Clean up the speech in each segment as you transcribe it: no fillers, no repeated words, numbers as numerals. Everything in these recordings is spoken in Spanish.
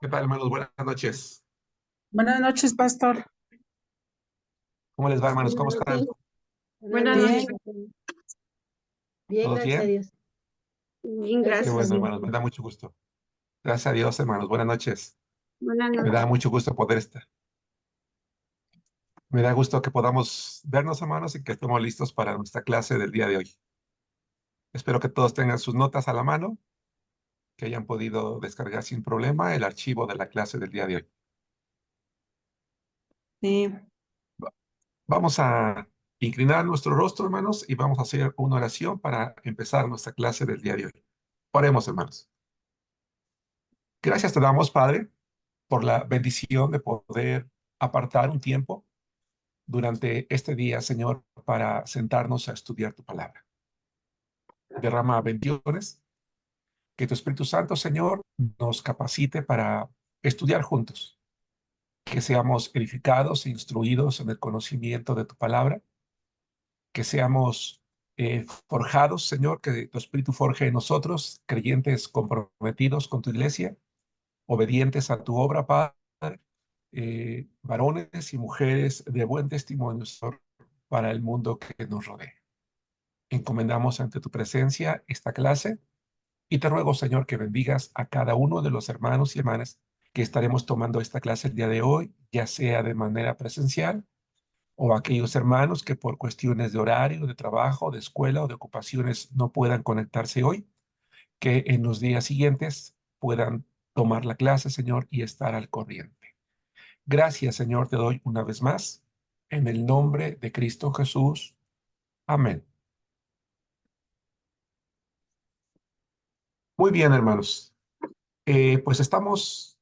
¿Qué tal, hermanos? Buenas noches. Buenas noches, pastor. ¿Cómo les va, hermanos? Buenas ¿Cómo noches. están? Buenas Buenas noches. Bien, noches. Bien, ¿Todos gracias a bien? Dios. Bien, Qué Gracias a bueno, gracias. Dios. hermanos. Me da mucho gusto. Gracias a Dios, hermanos. Buenas noches. Buenas Me da noches. mucho gusto poder estar. Me da gusto que podamos vernos, hermanos, y que estemos listos para nuestra clase del día de hoy. Espero que todos tengan sus notas a la mano, que hayan podido descargar sin problema el archivo de la clase del día de hoy. sí. Va- Vamos a inclinar nuestro rostro, hermanos, y vamos a hacer una oración para empezar nuestra clase del día de hoy. Oremos, hermanos. Gracias te damos, Padre, por la bendición de poder apartar un tiempo durante este día, Señor, para sentarnos a estudiar tu palabra. Derrama bendiciones, que tu Espíritu Santo, Señor, nos capacite para estudiar juntos, que seamos edificados e instruidos en el conocimiento de tu palabra, que seamos forjados, Señor, que tu Espíritu forje en nosotros, creyentes comprometidos con tu iglesia, obedientes a tu obra, Padre, varones y mujeres de buen testimonio, Señor, para el mundo que nos rodea. Encomendamos ante tu presencia esta clase y te ruego, Señor, que bendigas a cada uno de los hermanos y hermanas que estaremos tomando esta clase el día de hoy, ya sea de manera presencial o aquellos hermanos que por cuestiones de horario, de trabajo, de escuela o de ocupaciones no puedan conectarse hoy, que en los días siguientes puedan tomar la clase, Señor, y estar al corriente. Gracias, Señor, te doy una vez más, en el nombre de Cristo Jesús. Amén. Muy bien, hermanos. Pues estamos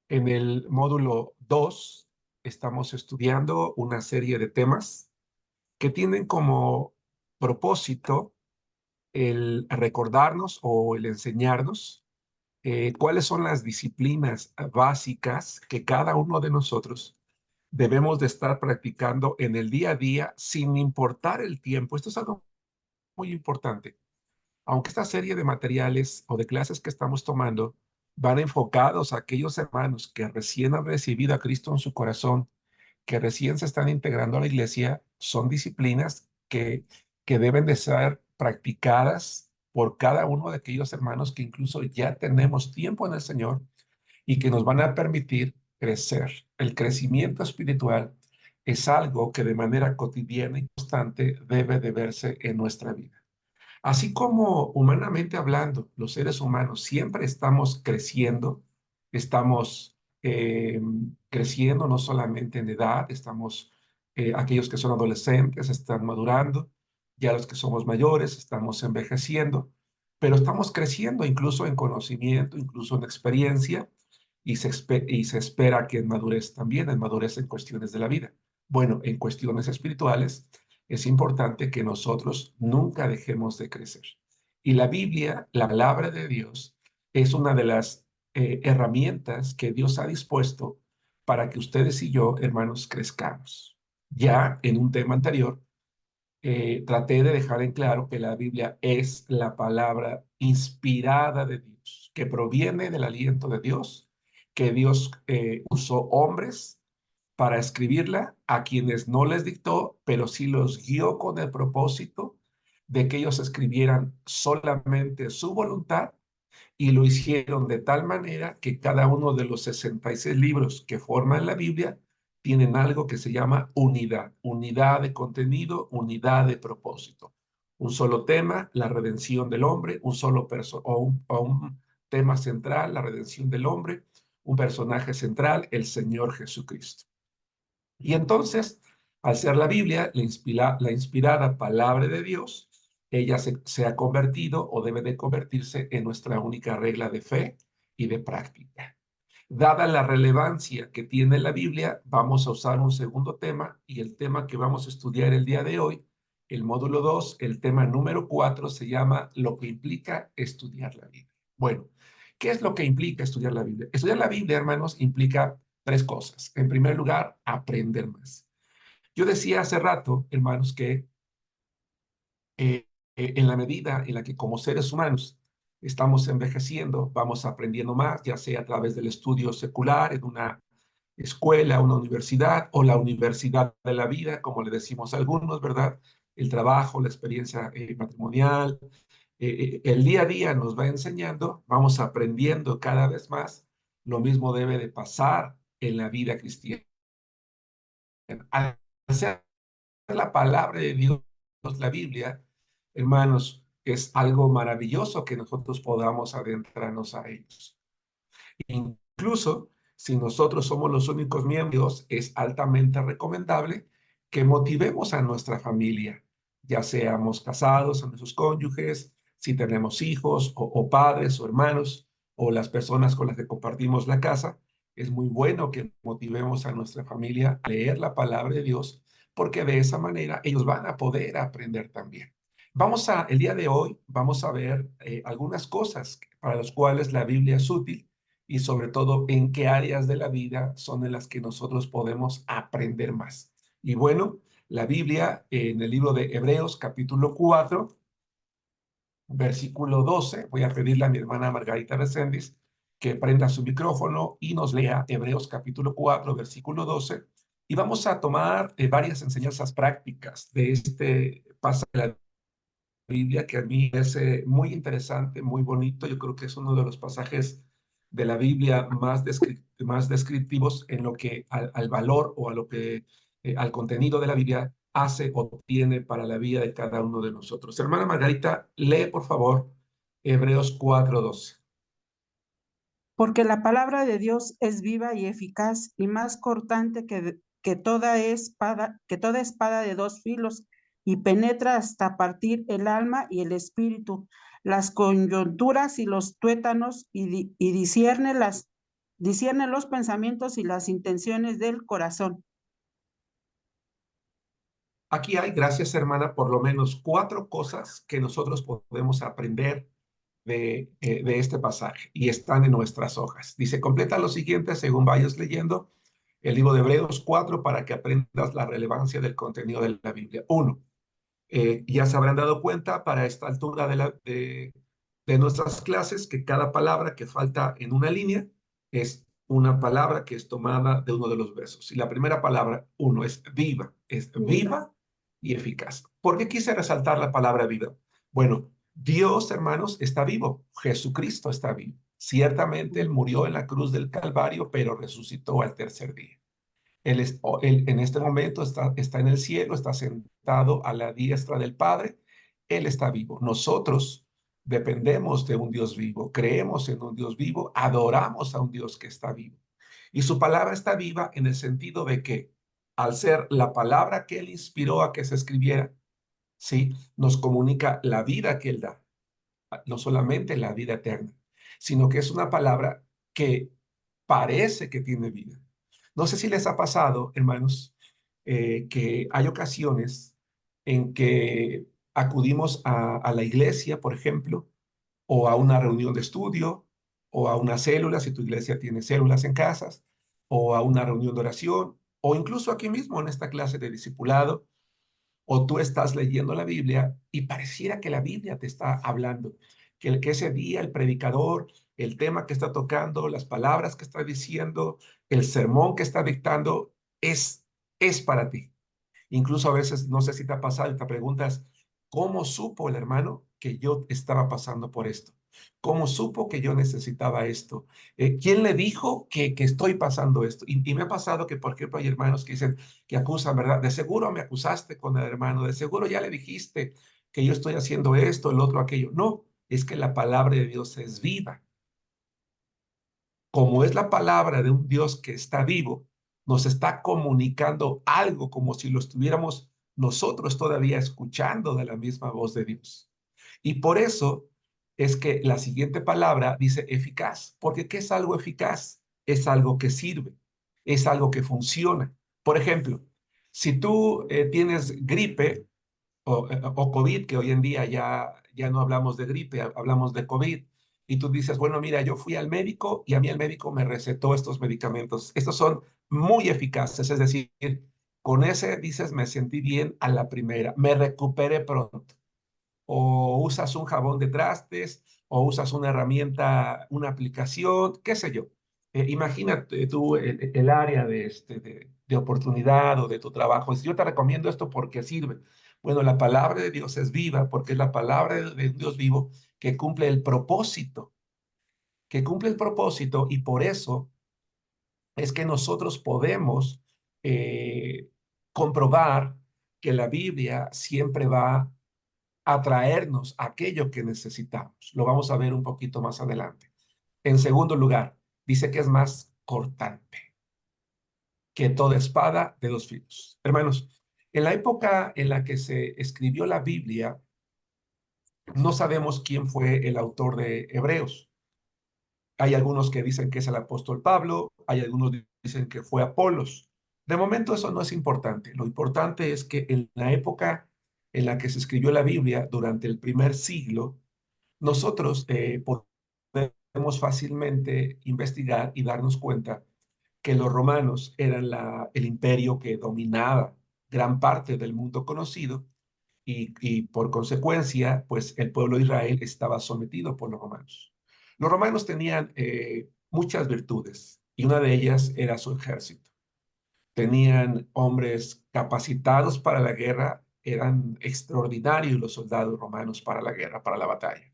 en el módulo 2. Estamos estudiando una serie de temas que tienen como propósito el recordarnos o el enseñarnos cuáles son las disciplinas básicas que cada uno de nosotros debemos de estar practicando en el día a día sin importar el tiempo. Esto es algo muy importante. Aunque esta serie de materiales o de clases que estamos tomando van enfocados a aquellos hermanos que recién han recibido a Cristo en su corazón, que recién se están integrando a la iglesia, son disciplinas que deben de ser practicadas por cada uno de aquellos hermanos que incluso ya tenemos tiempo en el Señor y que nos van a permitir crecer. El crecimiento espiritual es algo que de manera cotidiana y constante debe de verse en nuestra vida. Así como humanamente hablando, los seres humanos siempre estamos creciendo, estamos creciendo no solamente en edad, aquellos que son adolescentes están madurando, ya los que somos mayores estamos envejeciendo, pero estamos creciendo incluso en conocimiento, incluso en experiencia, y se espera que en madurez también, en madurez en cuestiones de la vida. Bueno, en cuestiones espirituales es importante que nosotros nunca dejemos de crecer. Y la Biblia, la palabra de Dios, es una de las herramientas que Dios ha dispuesto para que ustedes y yo, hermanos, crezcamos. Ya en un tema anterior, traté de dejar en claro que la Biblia es la palabra inspirada de Dios, que proviene del aliento de Dios, que Dios usó hombres para escribirla, a quienes no les dictó, pero sí los guió con el propósito de que ellos escribieran solamente su voluntad, y lo hicieron de tal manera que cada uno de los 66 libros que forman la Biblia tienen algo que se llama unidad, unidad de contenido, unidad de propósito. Un solo tema, la redención del hombre, un solo un tema central, la redención del hombre, un personaje central, el Señor Jesucristo. Y entonces, al ser la Biblia la inspirada palabra de Dios, ella se ha convertido o debe de convertirse en nuestra única regla de fe y de práctica. Dada la relevancia que tiene la Biblia, vamos a usar un segundo tema, y el tema que vamos a estudiar el día de hoy, el módulo 2, el tema número 4, se llama lo que implica estudiar la Biblia. Bueno, ¿qué es lo que implica estudiar la Biblia? Estudiar la Biblia, hermanos, implica tres cosas. En primer lugar, aprender más. Yo decía hace rato, hermanos, que en la medida en la que como seres humanos estamos envejeciendo, vamos aprendiendo más, ya sea a través del estudio secular en una escuela, una universidad o la universidad de la vida, como le decimos a algunos, ¿verdad? El trabajo, la experiencia matrimonial, el día a día nos va enseñando, vamos aprendiendo cada vez más. Lo mismo debe de pasar en la vida cristiana. Al ser la palabra de Dios, la Biblia, hermanos, es algo maravilloso que nosotros podamos adentrarnos a ellos. Incluso si nosotros somos los únicos miembros, es altamente recomendable que motivemos a nuestra familia, ya seamos casados, a nuestros cónyuges, si tenemos hijos o padres o hermanos o las personas con las que compartimos la casa. Es muy bueno que motivemos a nuestra familia a leer la palabra de Dios, porque de esa manera ellos van a poder aprender también. El día de hoy vamos a ver algunas cosas para las cuales la Biblia es útil y sobre todo en qué áreas de la vida son en las que nosotros podemos aprender más. Y bueno, la Biblia en el libro de Hebreos capítulo 4, versículo 12, voy a pedirle a mi hermana Margarita Reséndiz que prenda su micrófono y nos lea Hebreos capítulo 4, versículo 12, y vamos a tomar varias enseñanzas prácticas de este pasaje de la Biblia que a mí es muy interesante, muy bonito. Yo creo que es uno de los pasajes de la Biblia más descriptivos en lo que al valor o a lo que al contenido de la Biblia hace o tiene para la vida de cada uno de nosotros. Hermana Margarita, lee por favor Hebreos 4:12. Porque la palabra de Dios es viva y eficaz y más cortante que toda espada de dos filos, y penetra hasta partir el alma y el espíritu, las coyunturas y los tuétanos, y discierne los pensamientos y las intenciones del corazón. Aquí hay, gracias hermana, por lo menos cuatro cosas que nosotros podemos aprender de este pasaje y están en nuestras hojas. Dice, completa lo siguiente según vayas leyendo el libro de Hebreos 4 para que aprendas la relevancia del contenido de la Biblia. Uno, ya se habrán dado cuenta para esta altura de nuestras clases que cada palabra que falta en una línea es una palabra que es tomada de uno de los versos. Y la primera palabra, uno, es viva y eficaz. ¿Por qué quise resaltar la palabra viva? Bueno, Dios, hermanos, está vivo. Jesucristo está vivo. Ciertamente Él murió en la cruz del Calvario, pero resucitó al tercer día. Él en este momento está en el cielo, está sentado a la diestra del Padre. Él está vivo. Nosotros dependemos de un Dios vivo, creemos en un Dios vivo, adoramos a un Dios que está vivo. Y su palabra está viva en el sentido de que al ser la palabra que Él inspiró a que se escribiera, ¿sí? Nos comunica la vida que Él da, no solamente la vida eterna, sino que es una palabra que parece que tiene vida. No sé si les ha pasado, hermanos, que hay ocasiones en que acudimos a la iglesia, por ejemplo, o a una reunión de estudio, o a una célula, si tu iglesia tiene células en casas, o a una reunión de oración, o incluso aquí mismo en esta clase de discipulado, o tú estás leyendo la Biblia y pareciera que la Biblia te está hablando, que ese día el predicador, el tema que está tocando, las palabras que está diciendo, el sermón que está dictando, es para ti. Incluso a veces, no sé si te ha pasado y te preguntas, ¿cómo supo el hermano que yo estaba pasando por esto? ¿Cómo supo que yo necesitaba esto? ¿Quién le dijo que estoy pasando esto? Y me ha pasado que, por ejemplo, hay hermanos que dicen, que acusan, ¿verdad? De seguro me acusaste con el hermano, de seguro ya le dijiste que yo estoy haciendo esto, el otro, aquello. No, es que la palabra de Dios es viva. Como es la palabra de un Dios que está vivo, nos está comunicando algo como si lo estuviéramos nosotros todavía escuchando de la misma voz de Dios. Y por eso es que la siguiente palabra dice eficaz, porque ¿qué es algo eficaz? Es algo que sirve, es algo que funciona. Por ejemplo, si tú tienes gripe o COVID, que hoy en día ya no hablamos de gripe, hablamos de COVID, y tú dices, bueno, mira, yo fui al médico y a mí el médico me recetó estos medicamentos. Estos son muy eficaces, es decir, con ese dices, me sentí bien a la primera, me recuperé pronto. o usas un jabón de trastes, o usas una herramienta, una aplicación, qué sé yo. Imagínate tú el área de oportunidad o de tu trabajo. Yo te recomiendo esto porque sirve. Bueno, la palabra de Dios es viva porque es la palabra de Dios vivo que cumple el propósito, y por eso es que nosotros podemos eh, comprobar que la Biblia siempre va a traernos aquello que necesitamos. Lo vamos a ver un poquito más adelante. En segundo lugar, dice que es más cortante que toda espada de dos filos. Hermanos, en la época en la que se escribió la Biblia, no sabemos quién fue el autor de Hebreos. Hay algunos que dicen que es el apóstol Pablo, hay algunos que dicen que fue Apolos. De momento eso no es importante. Lo importante es que en la época en la que se escribió la Biblia, durante el primer siglo, nosotros podemos fácilmente investigar y darnos cuenta que los romanos eran el imperio que dominaba gran parte del mundo conocido y por consecuencia, pues el pueblo de Israel estaba sometido por los romanos. Los romanos tenían muchas virtudes y una de ellas era su ejército. Tenían hombres capacitados para la guerra, eran extraordinarios los soldados romanos para la guerra, para la batalla.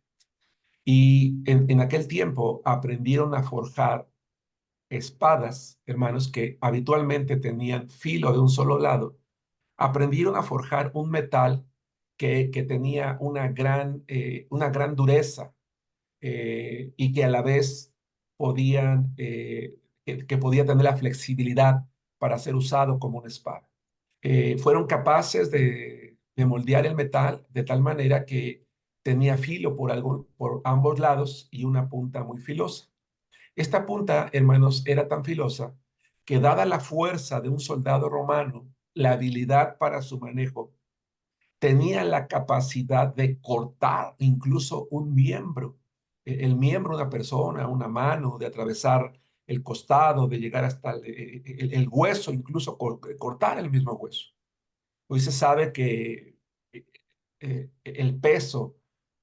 Y en aquel tiempo aprendieron a forjar espadas, hermanos, que habitualmente tenían filo de un solo lado. Aprendieron a forjar un metal que tenía una gran dureza y que a la vez que podía tener la flexibilidad para ser usado como una espada. Fueron capaces de moldear el metal de tal manera que tenía filo por ambos lados y una punta muy filosa. Esta punta, hermanos, era tan filosa que dada la fuerza de un soldado romano, la habilidad para su manejo, tenía la capacidad de cortar incluso un miembro, el miembro de una persona, una mano, de atravesar el costado, de llegar hasta el hueso, incluso cortar el mismo hueso. Hoy se sabe que el peso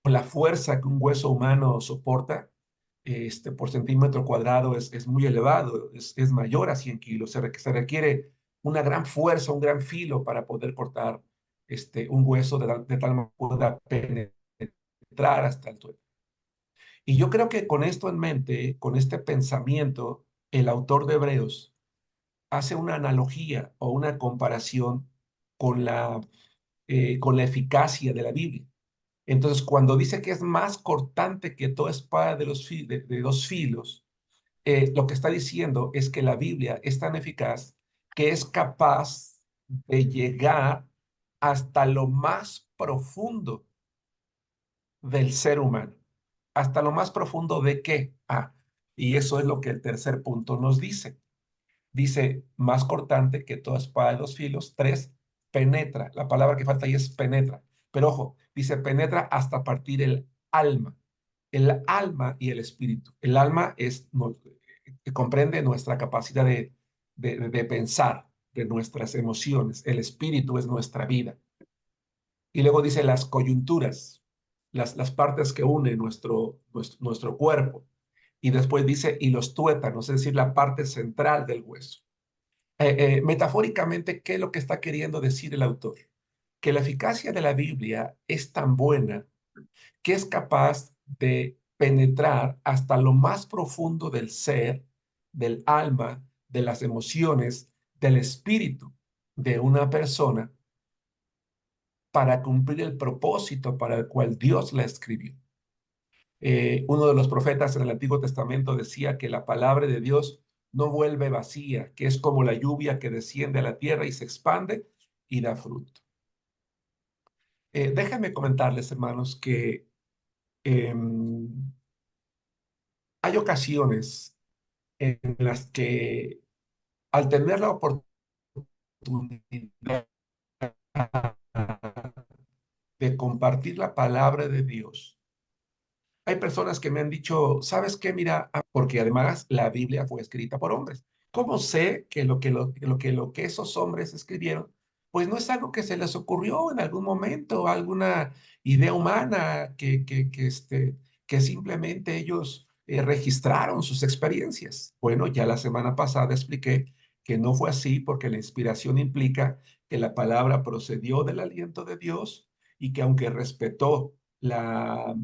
o la fuerza que un hueso humano soporta por centímetro cuadrado es muy elevado, es mayor a 100 kilos. Se requiere una gran fuerza, un gran filo para poder cortar un hueso de tal manera que pueda penetrar hasta el tuétano. Y yo creo que con esto en mente, con este pensamiento, el autor de Hebreos hace una analogía o una comparación con con la eficacia de la Biblia. Entonces, cuando dice que es más cortante que toda espada de dos filos, lo que está diciendo es que la Biblia es tan eficaz que es capaz de llegar hasta lo más profundo del ser humano. ¿Hasta lo más profundo de qué? Y eso es lo que el tercer punto nos dice. Dice, más cortante que toda espada de dos filos. Tres, penetra. La palabra que falta ahí es penetra. Pero ojo, dice, penetra hasta partir el alma y el espíritu. El alma que comprende nuestra capacidad de pensar, de nuestras emociones. El espíritu es nuestra vida. Y luego dice las coyunturas, las partes que unen nuestro cuerpo. Y después dice, y los tuétanos, es decir, la parte central del hueso. Metafóricamente, ¿qué es lo que está queriendo decir el autor? Que la eficacia de la Biblia es tan buena que es capaz de penetrar hasta lo más profundo del ser, del alma, de las emociones, del espíritu de una persona para cumplir el propósito para el cual Dios la escribió. Uno de los profetas en el Antiguo Testamento decía que la palabra de Dios no vuelve vacía, que es como la lluvia que desciende a la tierra y se expande y da fruto. Déjenme comentarles, hermanos, que eh, hay ocasiones en las que al tener la oportunidad de compartir la palabra de Dios, hay personas que me han dicho, ¿sabes qué? Mira, porque además la Biblia fue escrita por hombres. ¿Cómo sé que lo que esos hombres escribieron? pues no es algo que se les ocurrió en algún momento, alguna idea humana que simplemente ellos registraron sus experiencias. Bueno, ya la semana pasada expliqué que no fue así porque la inspiración implica que la palabra procedió del aliento de Dios y que aunque respetó la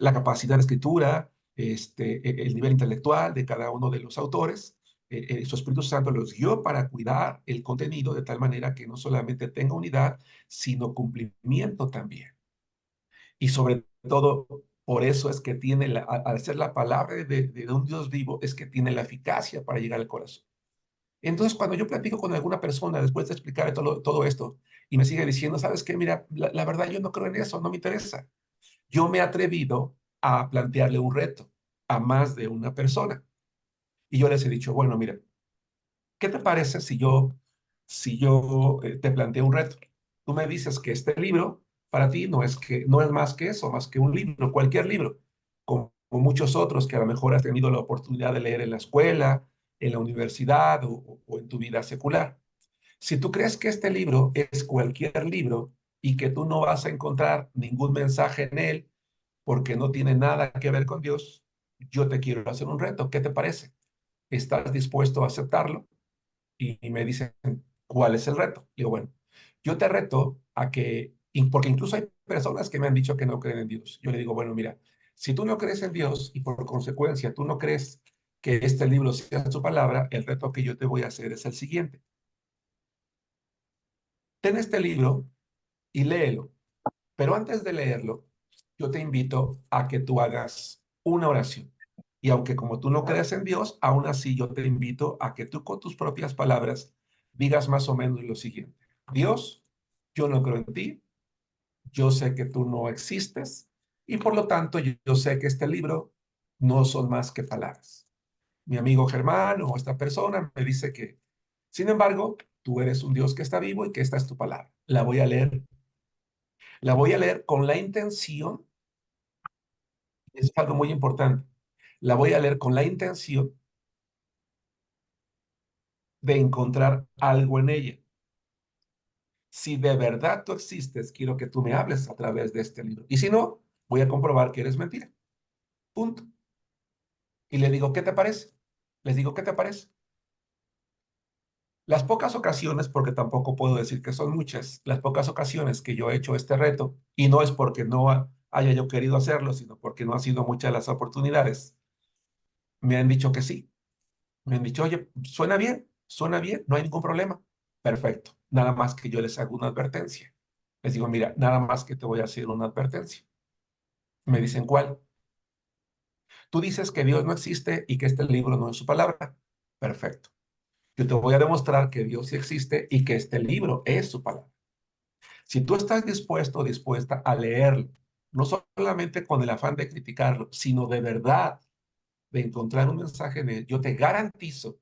capacidad de escritura, el nivel intelectual de cada uno de los autores, su Espíritu Santo los guió para cuidar el contenido de tal manera que no solamente tenga unidad, sino cumplimiento también. Y sobre todo, por eso es que tiene, al ser la palabra de un Dios vivo, es que tiene la eficacia para llegar al corazón. Entonces, cuando yo platico con alguna persona después de explicar todo esto y me sigue diciendo, ¿sabes qué? Mira, la verdad yo no creo en eso, no me interesa. Yo me he atrevido a plantearle un reto a más de una persona. Y yo les he dicho, bueno, mira, ¿qué te parece si yo te planteo un reto? Tú me dices que este libro para ti no es más que eso, más que un libro, cualquier libro, como muchos otros que a lo mejor has tenido la oportunidad de leer en la escuela, en la universidad o en tu vida secular. Si tú crees que este libro es cualquier libro y que tú no vas a encontrar ningún mensaje en él porque no tiene nada que ver con Dios, yo te quiero hacer un reto. ¿Qué te parece? ¿Estás dispuesto a aceptarlo? Y me dicen, ¿cuál es el reto? Digo, bueno, yo te reto a que, porque incluso hay personas que me han dicho que no creen en Dios. Yo le digo, bueno, mira, si tú no crees en Dios y por consecuencia tú no crees que este libro sea su palabra, el reto que yo te voy a hacer es el siguiente. Ten este libro y léelo, pero antes de leerlo, yo te invito a que tú hagas una oración. Y aunque como tú no crees en Dios, aún así yo te invito a que tú con tus propias palabras digas más o menos lo siguiente. Dios, yo no creo en ti, yo sé que tú no existes y por lo tanto yo sé que este libro no son más que palabras. Mi amigo Germán o esta persona me dice que, sin embargo, tú eres un Dios que está vivo y que esta es tu palabra. La voy a leer. La voy a leer con la intención, es algo muy importante, la voy a leer con la intención de encontrar algo en ella. Si de verdad tú existes, quiero que tú me hables a través de este libro. Y si no, voy a comprobar que eres mentira. Punto. Y le digo, ¿qué te parece? Les digo, ¿qué te parece? Las pocas ocasiones, porque tampoco puedo decir que son muchas, las pocas ocasiones que yo he hecho este reto, y no es porque no haya yo querido hacerlo, sino porque no han sido muchas las oportunidades, me han dicho que sí. Me han dicho, oye, suena bien, no hay ningún problema. Perfecto. Nada más que yo les hago una advertencia. Les digo, mira, nada más que te voy a hacer una advertencia. Me dicen, ¿cuál? Tú dices que Dios no existe y que este libro no es su palabra. Perfecto. Yo te voy a demostrar que Dios sí existe y que este libro es su palabra. Si tú estás dispuesto o dispuesta a leerlo, no solamente con el afán de criticarlo, sino de verdad de encontrar un mensaje en él, yo te garantizo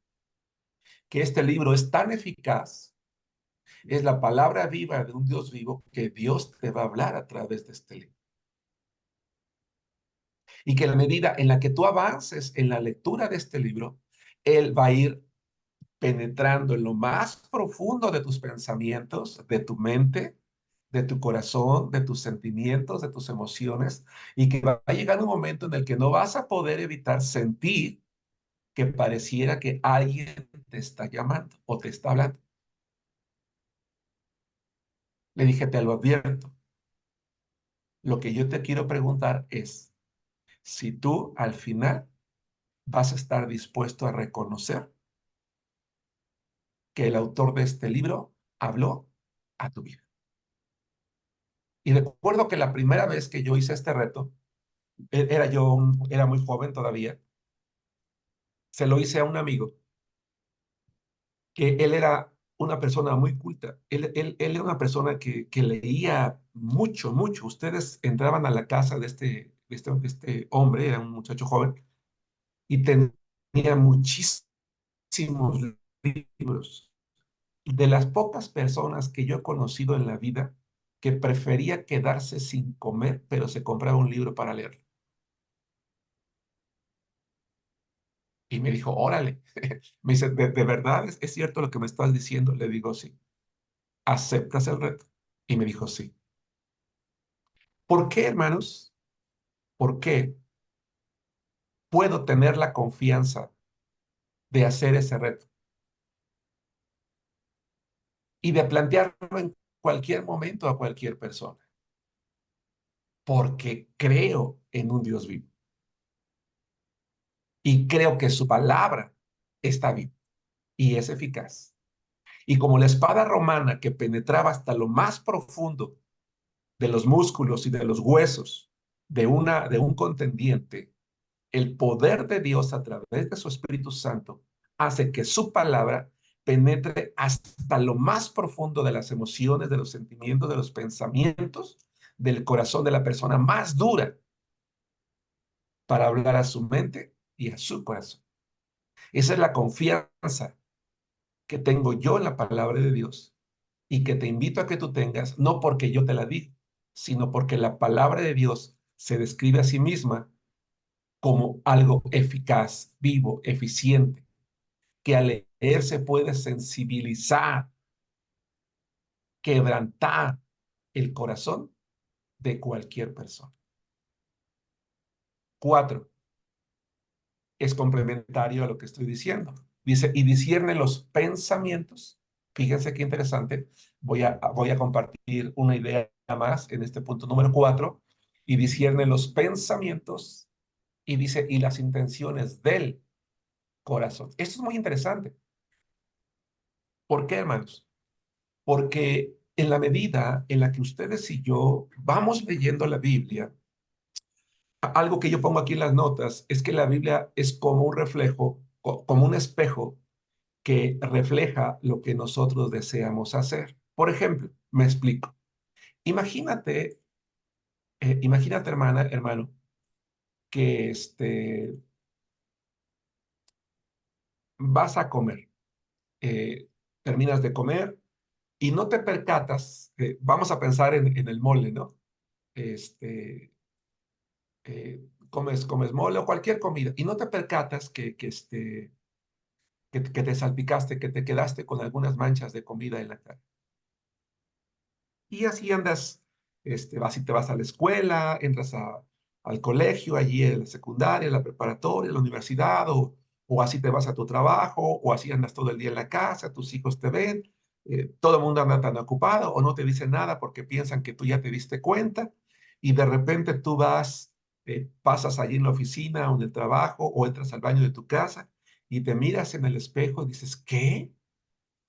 que este libro es tan eficaz, es la palabra viva de un Dios vivo, que Dios te va a hablar a través de este libro. Y que en la medida en la que tú avances en la lectura de este libro, Él va a ir penetrando en lo más profundo de tus pensamientos, de tu mente, de tu corazón, de tus sentimientos, de tus emociones, y que va a llegar un momento en el que no vas a poder evitar sentir que pareciera que alguien te está llamando o te está hablando. Le dije, te lo advierto. Lo que yo te quiero preguntar es si tú al final vas a estar dispuesto a reconocer que el autor de este libro habló a tu vida. Y recuerdo que la primera vez que yo hice este reto, era muy joven todavía, se lo hice a un amigo, que él era una persona muy culta. Él era una persona que leía mucho, mucho. Ustedes entraban a la casa de este hombre, era un muchacho joven, y tenía muchísimos libros. De las pocas personas que yo he conocido en la vida que prefería quedarse sin comer, pero se compraba un libro para leerlo. Y me dijo, órale. Me dice, ¿de verdad es cierto lo que me estás diciendo? Le digo, sí. ¿Aceptas el reto? Y me dijo, sí. ¿Por qué, hermanos? ¿Por qué puedo tener la confianza de hacer ese reto y de plantearlo en cualquier momento a cualquier persona? Porque creo en un Dios vivo y creo que su palabra está viva y es eficaz. Y como la espada romana que penetraba hasta lo más profundo de los músculos y de los huesos de un contendiente, el poder de Dios a través de su Espíritu Santo hace que su palabra penetre hasta lo más profundo de las emociones, de los sentimientos, de los pensamientos, del corazón de la persona más dura para hablar a su mente y a su corazón. Esa es la confianza que tengo yo en la palabra de Dios y que te invito a que tú tengas, no porque yo te la diga, sino porque la palabra de Dios se describe a sí misma como algo eficaz, vivo, eficiente, que al leer se puede sensibilizar, quebrantar el corazón de cualquier persona. 4, es complementario a lo que estoy diciendo. Dice, y discierne los pensamientos. Fíjense qué interesante. Voy a compartir una idea más en este punto número 4. Y discierne los pensamientos y dice, y las intenciones del corazón. Esto es muy interesante. ¿Por qué, hermanos? Porque en la medida en la que ustedes y yo vamos leyendo la Biblia, algo que yo pongo aquí en las notas es que la Biblia es como un reflejo, como un espejo que refleja lo que nosotros deseamos hacer. Por ejemplo, me explico. Imagínate, imagínate, hermano, que vas a comer, terminas de comer y no te percatas, vamos a pensar en el mole, ¿no? Este, comes mole o cualquier comida y no te percatas que te salpicaste, que te quedaste con algunas manchas de comida en la cara. Y así andas, vas y te vas a la escuela, entras al colegio, allí en la secundaria, la preparatoria, la universidad, o así te vas a tu trabajo, o así andas todo el día en la casa, tus hijos te ven, todo el mundo anda tan ocupado o no te dice nada porque piensan que tú ya te diste cuenta y de repente tú vas, pasas allí en la oficina o en el trabajo o entras al baño de tu casa y te miras en el espejo y dices, ¿qué?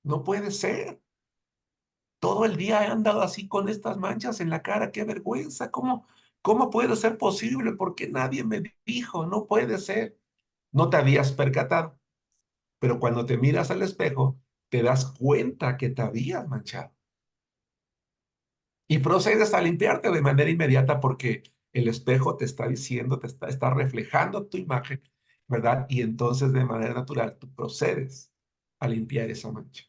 No puede ser. Todo el día he andado así con estas manchas en la cara, qué vergüenza, ¿cómo puede ser posible? Porque nadie me dijo, no puede ser. No te habías percatado, pero cuando te miras al espejo, te das cuenta que te habías manchado y procedes a limpiarte de manera inmediata porque el espejo te está diciendo, está reflejando tu imagen, ¿verdad? Y entonces de manera natural tú procedes a limpiar esa mancha.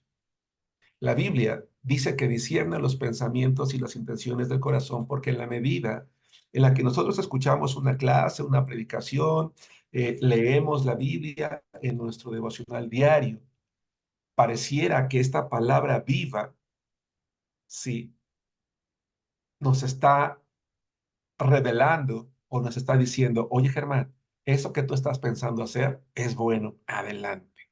La Biblia dice que discierne los pensamientos y las intenciones del corazón porque en la medida en la que nosotros escuchamos una clase, una predicación, leemos la Biblia en nuestro devocional diario, pareciera que esta palabra viva, sí, nos está revelando o nos está diciendo, oye Germán, eso que tú estás pensando hacer es bueno, adelante.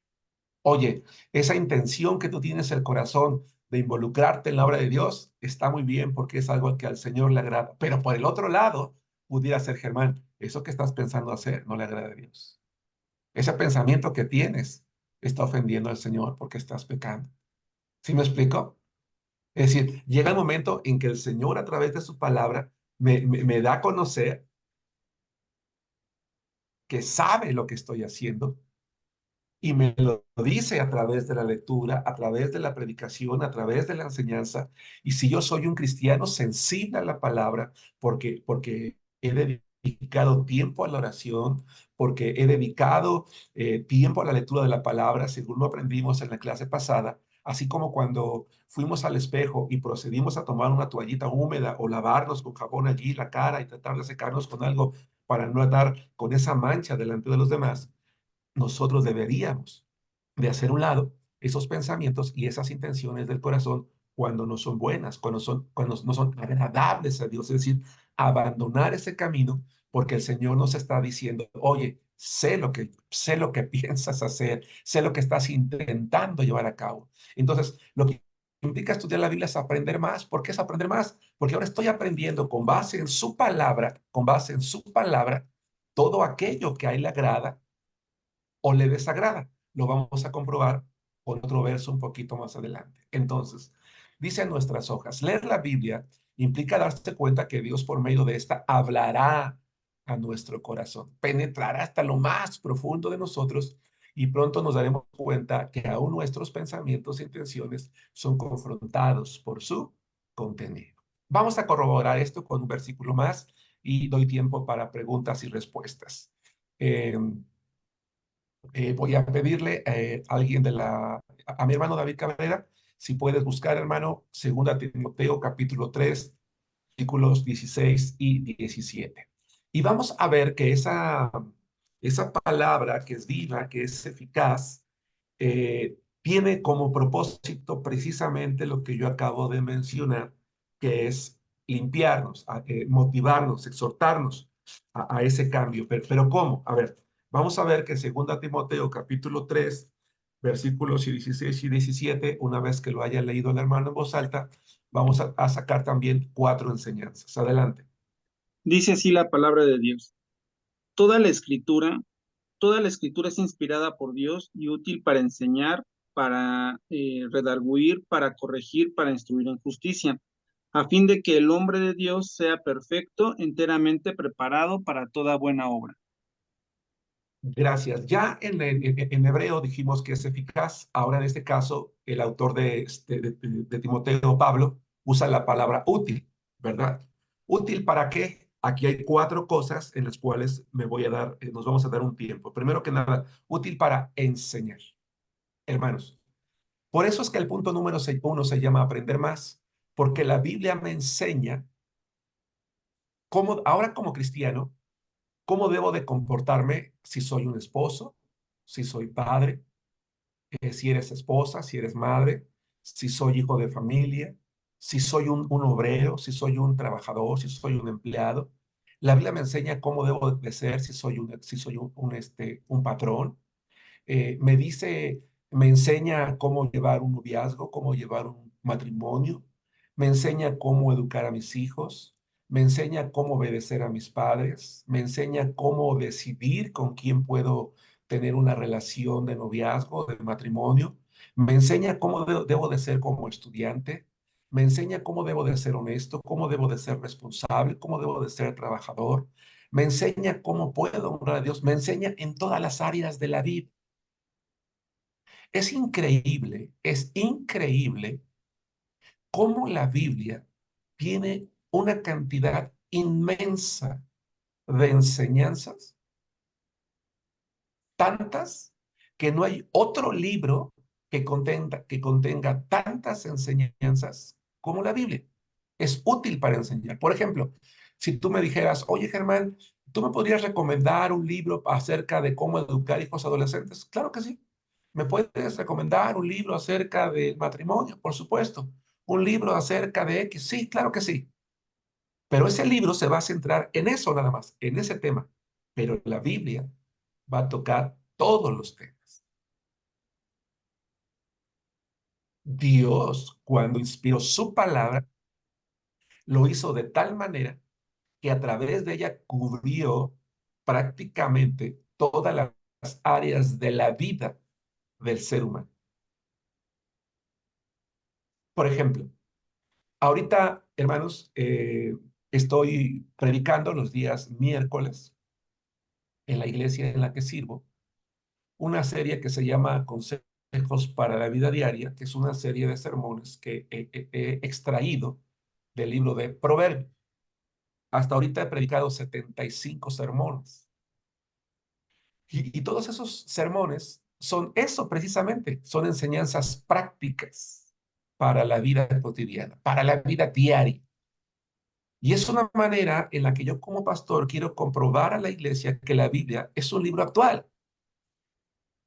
Oye, esa intención que tú tienes en el corazón de involucrarte en la obra de Dios está muy bien porque es algo que al Señor le agrada. Pero por el otro lado, pudiera ser, Germán, eso que estás pensando hacer no le agrada a Dios. Ese pensamiento que tienes está ofendiendo al Señor porque estás pecando. ¿Sí me explico? Es decir, llega el momento en que el Señor a través de su palabra me da a conocer que sabe lo que estoy haciendo y me lo dice a través de la lectura, a través de la predicación, a través de la enseñanza. Y si yo soy un cristiano sensible a la palabra, porque he dedicado tiempo a la oración, porque he dedicado tiempo a la lectura de la palabra, según lo aprendimos en la clase pasada, así como cuando fuimos al espejo y procedimos a tomar una toallita húmeda o lavarnos con jabón allí la cara y tratar de secarnos con algo para no andar con esa mancha delante de los demás, nosotros deberíamos de hacer un lado esos pensamientos y esas intenciones del corazón cuando no son buenas, cuando no son agradables a Dios. Es decir, abandonar ese camino porque el Señor nos está diciendo, oye, sé lo que piensas hacer, sé lo que estás intentando llevar a cabo. Entonces, lo que implica estudiar la Biblia es aprender más. ¿Por qué es aprender más? Porque ahora estoy aprendiendo con base en su palabra, todo aquello que a él le agrada o le desagrada. Lo vamos a comprobar con otro verso un poquito más adelante. Entonces, dice en nuestras hojas, leer la Biblia implica darse cuenta que Dios por medio de esta hablará a nuestro corazón, penetrará hasta lo más profundo de nosotros y pronto nos daremos cuenta que aún nuestros pensamientos e intenciones son confrontados por su contenido. Vamos a corroborar esto con un versículo más y doy tiempo para preguntas y respuestas. Eh, Voy a pedirle a alguien a mi hermano David Cabrera, si puedes buscar, hermano, 2 Timoteo capítulo 3, versículos 16 y 17. Y vamos a ver que esa palabra que es viva, que es eficaz, tiene como propósito precisamente lo que yo acabo de mencionar, que es limpiarnos, motivarnos, exhortarnos a ese cambio. Pero ¿cómo? A ver, vamos a ver que 2 Timoteo capítulo 3, versículos 16 y 17, una vez que lo haya leído el hermano en voz alta, vamos a sacar también 4 enseñanzas. Adelante. Dice así la palabra de Dios. Toda la escritura, toda la escritura es inspirada por Dios y útil para enseñar, para redarguir, para corregir, para instruir en justicia, a fin de que el hombre de Dios sea perfecto, enteramente preparado para toda buena obra. Gracias. Ya en hebreo dijimos que es eficaz. Ahora en este caso, el autor de Timoteo, Pablo, usa la palabra útil, ¿verdad? ¿Útil para qué? Aquí hay 4 cosas en las cuales nos vamos a dar un tiempo. Primero que nada, útil para enseñar. Hermanos, por eso es que el punto número 1 se llama aprender más, porque la Biblia me enseña cómo, ahora como cristiano, cómo debo de comportarme si soy un esposo, si soy padre, si eres esposa, si eres madre, si soy hijo de familia, si soy un obrero, si soy un trabajador, si soy un empleado. La Biblia me enseña cómo debo de ser si soy un patrón. Me dice, me enseña cómo llevar un noviazgo, cómo llevar un matrimonio, me enseña cómo educar a mis hijos, me enseña cómo obedecer a mis padres, me enseña cómo decidir con quién puedo tener una relación de noviazgo, de matrimonio, me enseña cómo debo de ser como estudiante, me enseña cómo debo de ser honesto, cómo debo de ser responsable, cómo debo de ser trabajador, me enseña cómo puedo honrar a Dios, me enseña en todas las áreas de la vida. Es increíble cómo la Biblia tiene una cantidad inmensa de enseñanzas, tantas que no hay otro libro que contenga tantas enseñanzas como la Biblia. Es útil para enseñar. Por ejemplo, si tú me dijeras, oye Germán, ¿tú me podrías recomendar un libro acerca de cómo educar hijos adolescentes? Claro que sí. ¿Me puedes recomendar un libro acerca del matrimonio? Por supuesto. ¿Un libro acerca de X? Sí, claro que sí. Pero ese libro se va a centrar en eso nada más, en ese tema. Pero la Biblia va a tocar todos los temas. Dios, cuando inspiró su palabra, lo hizo de tal manera que a través de ella cubrió prácticamente todas las áreas de la vida del ser humano. Por ejemplo, ahorita, hermanos, estoy predicando los días miércoles en la iglesia en la que sirvo una serie que se llama Consejos para la Vida Diaria, que es una serie de sermones que he extraído del libro de Proverbios. Hasta ahorita he predicado 75 sermones. Y todos esos sermones son eso precisamente, son enseñanzas prácticas para la vida cotidiana, para la vida diaria. Y es una manera en la que yo como pastor quiero comprobar a la iglesia que la Biblia es un libro actual.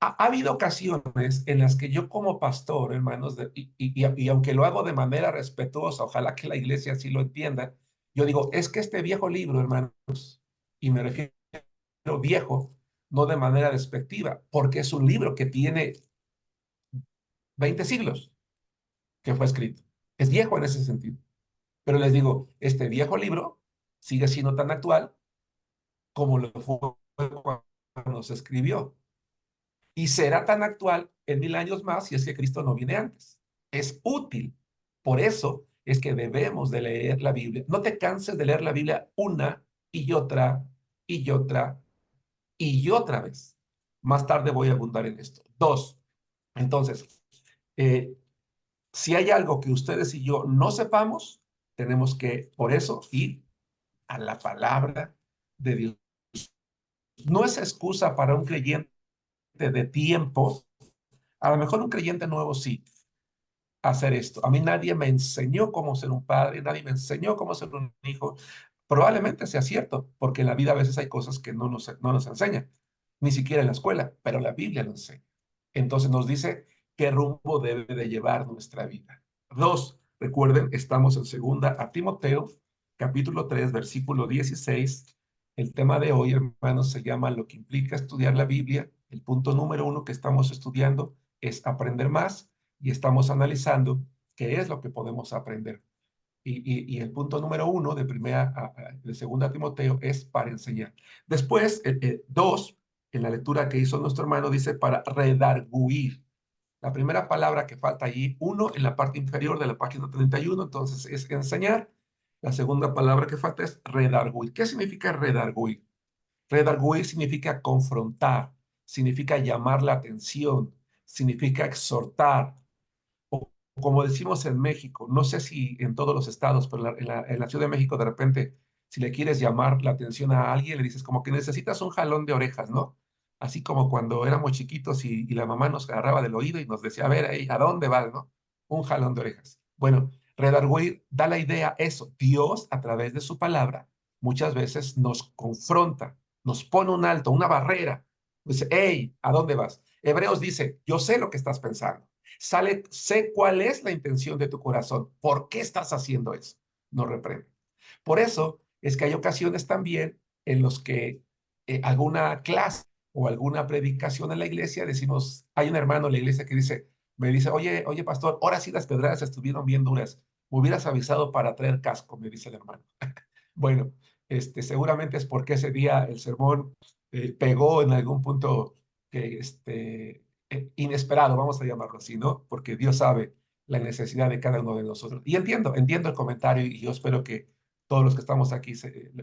Ha habido ocasiones en las que yo como pastor, hermanos, y aunque lo hago de manera respetuosa, ojalá que la iglesia así lo entienda, yo digo, es que este viejo libro, hermanos, y me refiero viejo, no de manera despectiva, porque es un libro que tiene 20 siglos que fue escrito. Es viejo en ese sentido. Pero les digo, este viejo libro sigue siendo tan actual como lo fue cuando se escribió. Y será tan actual en 1000 años más si es que Cristo no viene antes. Es útil. Por eso es que debemos de leer la Biblia. No te canses de leer la Biblia una y otra y otra y otra vez. Más tarde voy a abundar en esto. Dos, entonces, eh, si hay algo que ustedes y yo no sepamos, tenemos que, por eso, ir a la palabra de Dios. No es excusa para un creyente de tiempo. A lo mejor un creyente nuevo sí, hacer esto. A mí nadie me enseñó cómo ser un padre, nadie me enseñó cómo ser un hijo. Probablemente sea cierto, porque en la vida a veces hay cosas que no nos enseñan, ni siquiera en la escuela, pero la Biblia lo enseña. Entonces nos dice qué rumbo debe de llevar nuestra vida. Dos, recuerden, estamos en segunda a Timoteo, capítulo 3, versículo 16. El tema de hoy, hermanos, se llama lo que implica estudiar la Biblia. El punto número uno que estamos estudiando es aprender más y estamos analizando qué es lo que podemos aprender. Y el punto número uno de segunda Timoteo es para enseñar. Después, dos, en la lectura que hizo nuestro hermano, dice para redarguir. La primera palabra que falta allí, uno, en la parte inferior de la página 31, entonces es enseñar. La segunda palabra que falta es redarguir. ¿Qué significa redarguir? Redarguir significa confrontar, significa llamar la atención, significa exhortar, o como decimos en México, no sé si en todos los estados, pero en la Ciudad de México de repente, si le quieres llamar la atención a alguien, le dices como que necesitas un jalón de orejas, ¿no? Así como cuando éramos chiquitos y la mamá nos agarraba del oído y nos decía, a ver, hey, ¿a dónde vas, no? Un jalón de orejas. Bueno, Redarguir da la idea eso. Dios, a través de su palabra, muchas veces nos confronta, nos pone un alto, una barrera. Dice, hey, ¿a dónde vas? Hebreos dice, yo sé lo que estás pensando. Sé cuál es la intención de tu corazón. ¿Por qué estás haciendo eso? No reprende. Por eso es que hay ocasiones también en los que alguna clase o alguna predicación en la iglesia decimos, hay un hermano en la iglesia que me dice, oye, pastor, ahora sí las pedradas estuvieron bien duras. Me hubieras avisado para traer casco, me dice el hermano. Bueno, seguramente es porque ese día el sermón pegó en algún punto que, inesperado, vamos a llamarlo así, ¿no? Porque Dios sabe la necesidad de cada uno de nosotros. Y entiendo el comentario y yo espero que todos los que estamos aquí se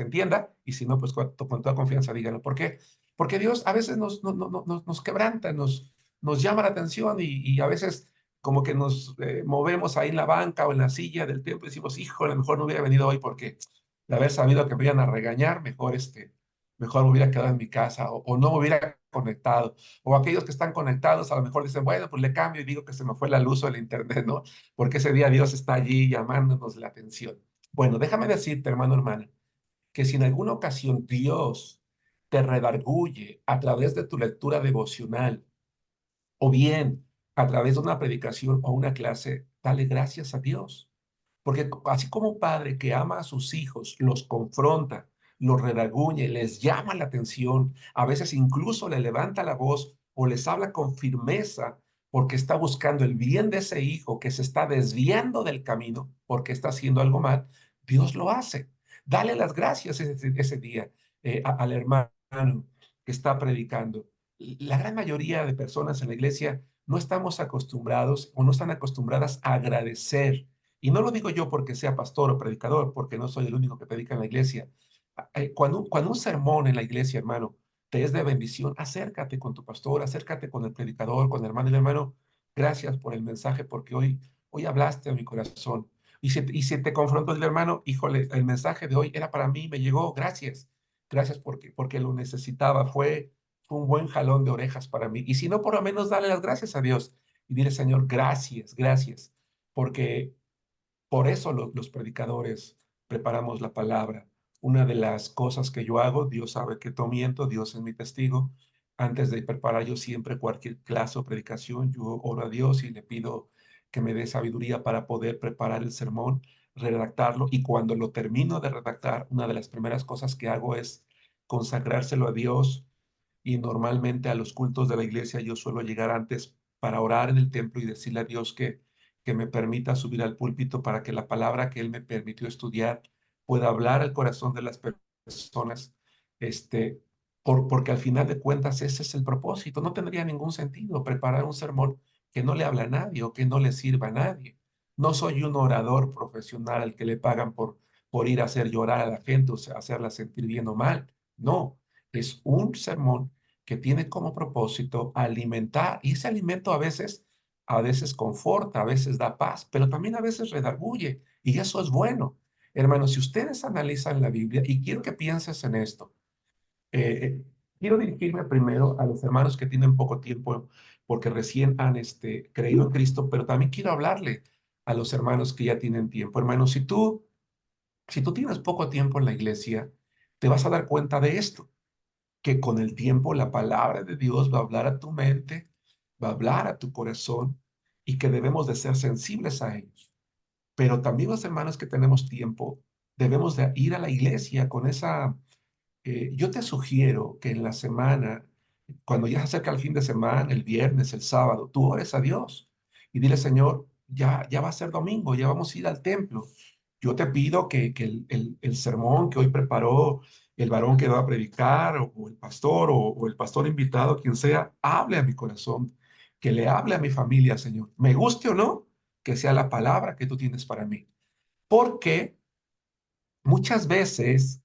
entienda y si no, pues con toda confianza díganlo. ¿Por qué? Porque Dios a veces nos quebranta, nos llama la atención y a veces como que nos movemos ahí en la banca o en la silla del templo y decimos, hijo, a lo mejor no hubiera venido hoy porque de haber sabido que me iban a regañar, mejor me hubiera quedado en mi casa o no me hubiera conectado. O aquellos que están conectados a lo mejor dicen, bueno, pues le cambio y digo que se me fue la luz o el internet, ¿no? Porque ese día Dios está allí llamándonos la atención. Bueno, déjame decirte, hermano, hermana, que si en alguna ocasión Dios te redarguye a través de tu lectura devocional o bien a través de una predicación o una clase, dale gracias a Dios. Porque así como un padre que ama a sus hijos, los confronta, los redarguye, les llama la atención, a veces incluso le levanta la voz o les habla con firmeza porque está buscando el bien de ese hijo que se está desviando del camino porque está haciendo algo mal, Dios lo hace. Dale las gracias ese día al hermano que está predicando. La gran mayoría de personas en la iglesia no estamos acostumbrados o no están acostumbradas a agradecer. Y no lo digo yo porque sea pastor o predicador, porque no soy el único que predica en la iglesia. Cuando un sermón en la iglesia, hermano, te es de bendición, acércate con tu pastor, acércate con el predicador, con el hermano y el hermano. Gracias por el mensaje, porque hoy hablaste a mi corazón. Y si te confrontó el hermano, híjole, el mensaje de hoy era para mí, me llegó, gracias. Gracias porque lo necesitaba, fue un buen jalón de orejas para mí. Y si no, por lo menos dale las gracias a Dios y dile, Señor, gracias, gracias, porque por eso los predicadores preparamos la palabra. Una de las cosas que yo hago, Dios sabe que no miento, Dios es mi testigo, Antes de preparar yo siempre cualquier clase o predicación, yo oro a Dios y le pido que me dé sabiduría para poder preparar el sermón, redactarlo. Y cuando lo termino de redactar, una de las primeras cosas que hago es consagrárselo a Dios. Y normalmente a los cultos de la iglesia yo suelo llegar antes para orar en el templo y decirle a Dios que me permita subir al púlpito para que la palabra que Él me permitió estudiar pueda hablar al corazón de las personas, este, porque al final de cuentas ese es el propósito. No tendría ningún sentido preparar un sermón que no le habla a nadie o que no le sirva a nadie. No soy un orador profesional al que le pagan por ir a hacer llorar a la gente o sea, hacerla sentir bien o mal. No, es un sermón que tiene como propósito alimentar, y ese alimento a veces conforta, a veces da paz, pero también a veces redarguye, y eso es bueno. Hermanos, si ustedes analizan la Biblia, y quiero que pienses en esto, quiero dirigirme primero a los hermanos que tienen poco tiempo porque recién han creído en Cristo, pero también quiero hablarle a los hermanos que ya tienen tiempo. Hermanos, si tú tienes poco tiempo en la iglesia, te vas a dar cuenta de esto, que con el tiempo la palabra de Dios va a hablar a tu mente, va a hablar a tu corazón y que debemos de ser sensibles a ellos. Pero también los hermanos que tenemos tiempo, debemos de ir a la iglesia con esa yo te sugiero que en la semana, cuando ya se acerca el fin de semana, el viernes, el sábado, tú ores a Dios y dile, Señor, ya va a ser domingo, ya vamos a ir al templo. Yo te pido que el sermón que hoy preparó el varón que va a predicar, o el pastor, o el pastor invitado, quien sea, hable a mi corazón, que le hable a mi familia, Señor. Me guste o no, que sea la palabra que tú tienes para mí. Porque muchas veces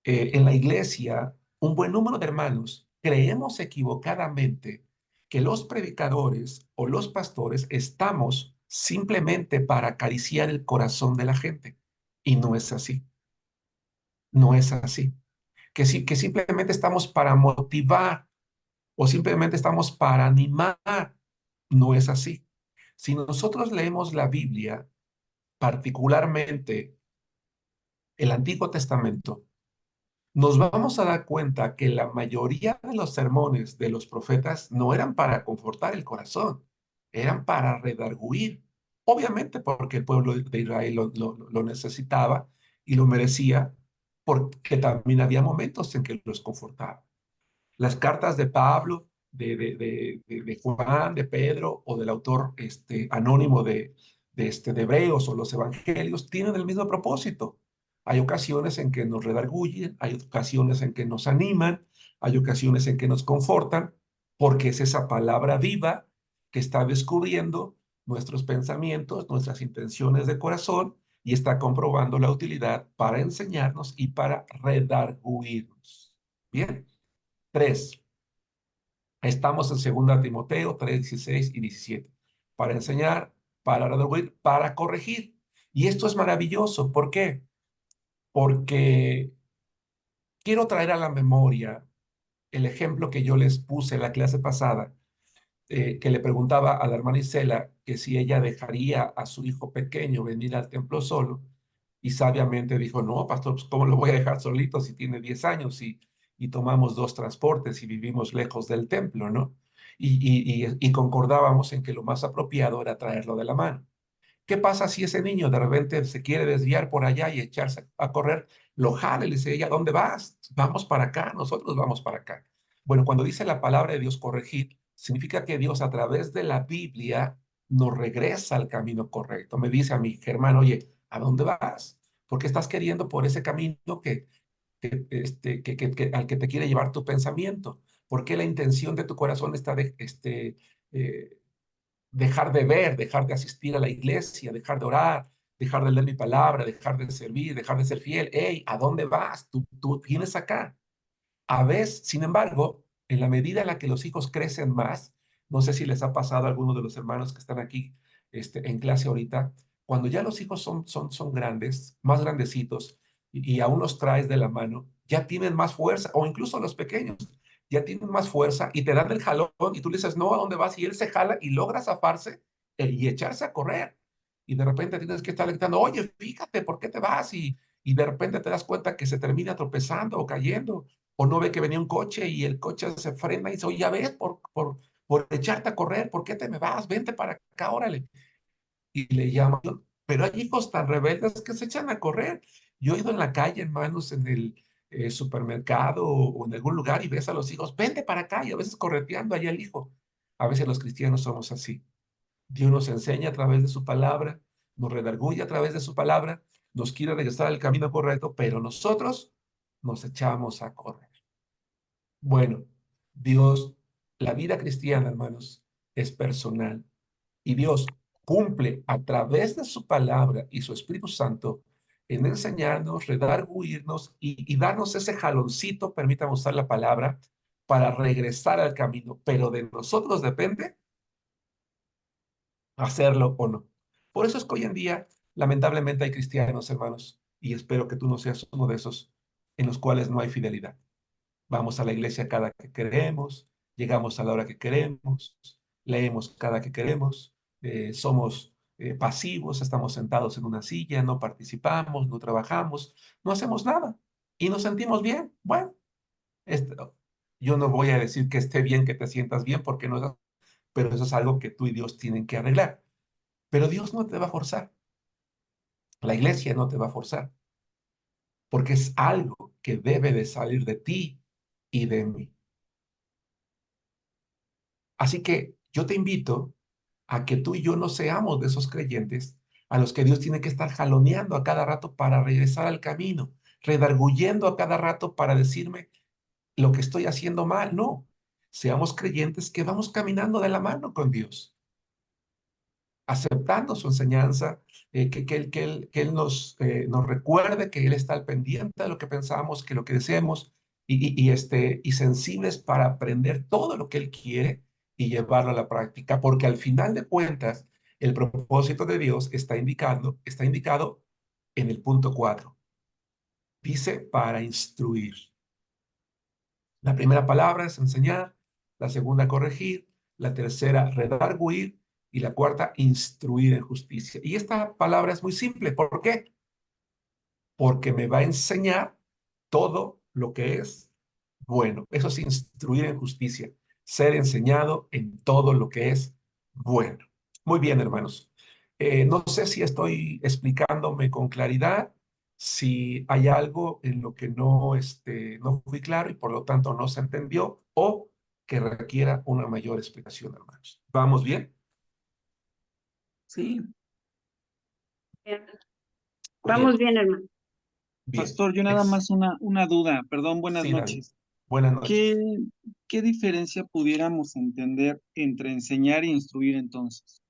en la iglesia, un buen número de hermanos creemos equivocadamente que los predicadores o los pastores estamos simplemente para acariciar el corazón de la gente. Y no es así. No es así. Que simplemente estamos para motivar o simplemente estamos para animar. No es así. Si nosotros leemos la Biblia, particularmente el Antiguo Testamento, nos vamos a dar cuenta que la mayoría de los sermones de los profetas no eran para confortar el corazón, eran para redarguir. Obviamente porque el pueblo de Israel lo necesitaba y lo merecía, porque también había momentos en que los confortaba. Las cartas de Pablo, de Juan, de Pedro o del autor anónimo de Hebreos o los evangelios tienen el mismo propósito. Hay ocasiones en que nos redarguyen, hay ocasiones en que nos animan, hay ocasiones en que nos confortan, porque es esa palabra viva que está descubriendo nuestros pensamientos, nuestras intenciones de corazón y está comprobando la utilidad para enseñarnos y para redarguirnos. Bien. 3. Estamos en 2 Timoteo 3, 16 y 17. Para enseñar, para redarguir, para corregir. Y esto es maravilloso. ¿Por qué? Porque quiero traer a la memoria el ejemplo que yo les puse en la clase pasada, que le preguntaba a la hermana Isela que si ella dejaría a su hijo pequeño venir al templo solo, y sabiamente dijo, no, pastor, pues, ¿cómo lo voy a dejar solito si tiene 10 años y tomamos 2 transportes y vivimos lejos del templo, ¿no? Y concordábamos en que lo más apropiado era traerlo de la mano. ¿Qué pasa si ese niño de repente se quiere desviar por allá y echarse a correr? Lo jala y le dice, ella, ¿dónde vas? Vamos para acá, nosotros vamos para acá. Bueno, cuando dice la palabra de Dios corregir, significa que Dios a través de la Biblia nos regresa al camino correcto. Me dice a mi Germán, oye, ¿a dónde vas? ¿Por qué estás queriendo por ese camino al que te quiere llevar tu pensamiento? ¿Por qué la intención de tu corazón está eh, dejar de ver, dejar de asistir a la iglesia, dejar de orar, dejar de leer mi palabra, dejar de servir, dejar de ser fiel? Hey, ¿a dónde vas? Tú vienes acá. A veces, sin embargo, en la medida en la que los hijos crecen más, no sé si les ha pasado a alguno de los hermanos que están aquí en clase ahorita, cuando ya los hijos son grandes, más grandecitos, y aún los traes de la mano, ya tienen más fuerza, o incluso los pequeños, ya tienen más fuerza y te dan el jalón y tú le dices, no, ¿a dónde vas? Y él se jala y logra zafarse y echarse a correr. Y de repente tienes que estar gritando, oye, fíjate, ¿por qué te vas? Y de repente te das cuenta que se termina tropezando o cayendo O no ve que venía un coche y el coche se frena y dice, oye, ya ves, por echarte a correr, ¿por qué te me vas? Vente para acá, órale. Y le llaman. Pero hay hijos tan rebeldes que se echan a correr. Yo he ido en la calle, hermanos, en el supermercado o en algún lugar y ves a los hijos, vente para acá, y a veces correteando allá el hijo. A veces los cristianos somos así. Dios nos enseña a través de su palabra, nos redarguye a través de su palabra, nos quiere regresar al camino correcto, pero nosotros nos echamos a correr. Bueno, Dios, la vida cristiana, hermanos, es personal y Dios cumple a través de su palabra y su Espíritu Santo en enseñarnos, redarguirnos y darnos ese jaloncito, permítame usar la palabra, para regresar al camino, pero de nosotros depende hacerlo o no. Por eso es que hoy en día, lamentablemente, hay cristianos, hermanos, y espero que tú no seas uno de esos en los cuales no hay fidelidad. Vamos a la iglesia cada que queremos, llegamos a la hora que queremos, leemos cada que queremos, somos pasivos, estamos sentados en una silla, no participamos, no trabajamos, no hacemos nada y nos sentimos bien. Bueno, yo no voy a decir que esté bien que te sientas bien porque no es, pero eso es algo que tú y Dios tienen que arreglar. Pero Dios no te va a forzar, la iglesia no te va a forzar, porque es algo que debe de salir de ti y de mí. Así que yo te invito a que tú y yo no seamos de esos creyentes a los que Dios tiene que estar jaloneando a cada rato para regresar al camino, redarguyendo a cada rato para decirme lo que estoy haciendo mal. No, seamos creyentes que vamos caminando de la mano con Dios, aceptando su enseñanza, que él nos recuerde que Él está al pendiente de lo que pensamos, que lo que deseemos, y sensibles para aprender todo lo que Él quiere y llevarlo a la práctica, porque al final de cuentas, el propósito de Dios está indicado en el punto 4. Dice para instruir. La primera palabra es enseñar, la segunda corregir, la tercera redarguir y la cuarta instruir en justicia. Y esta palabra es muy simple. ¿Por qué? Porque me va a enseñar todo lo que es bueno. Eso es instruir en justicia, ser enseñado en todo lo que es bueno. Muy bien, hermanos. No sé si estoy explicándome con claridad, si hay algo en lo que no fui claro y por lo tanto no se entendió o que requiera una mayor explicación, hermanos. ¿Vamos bien? Sí. Muy bien, Vamos bien, hermano. bien. Pastor, yo nada más una duda, perdón, buenas Sí, David. noches. Buenas noches. ¿Qué diferencia pudiéramos entender entre enseñar e instruir entonces,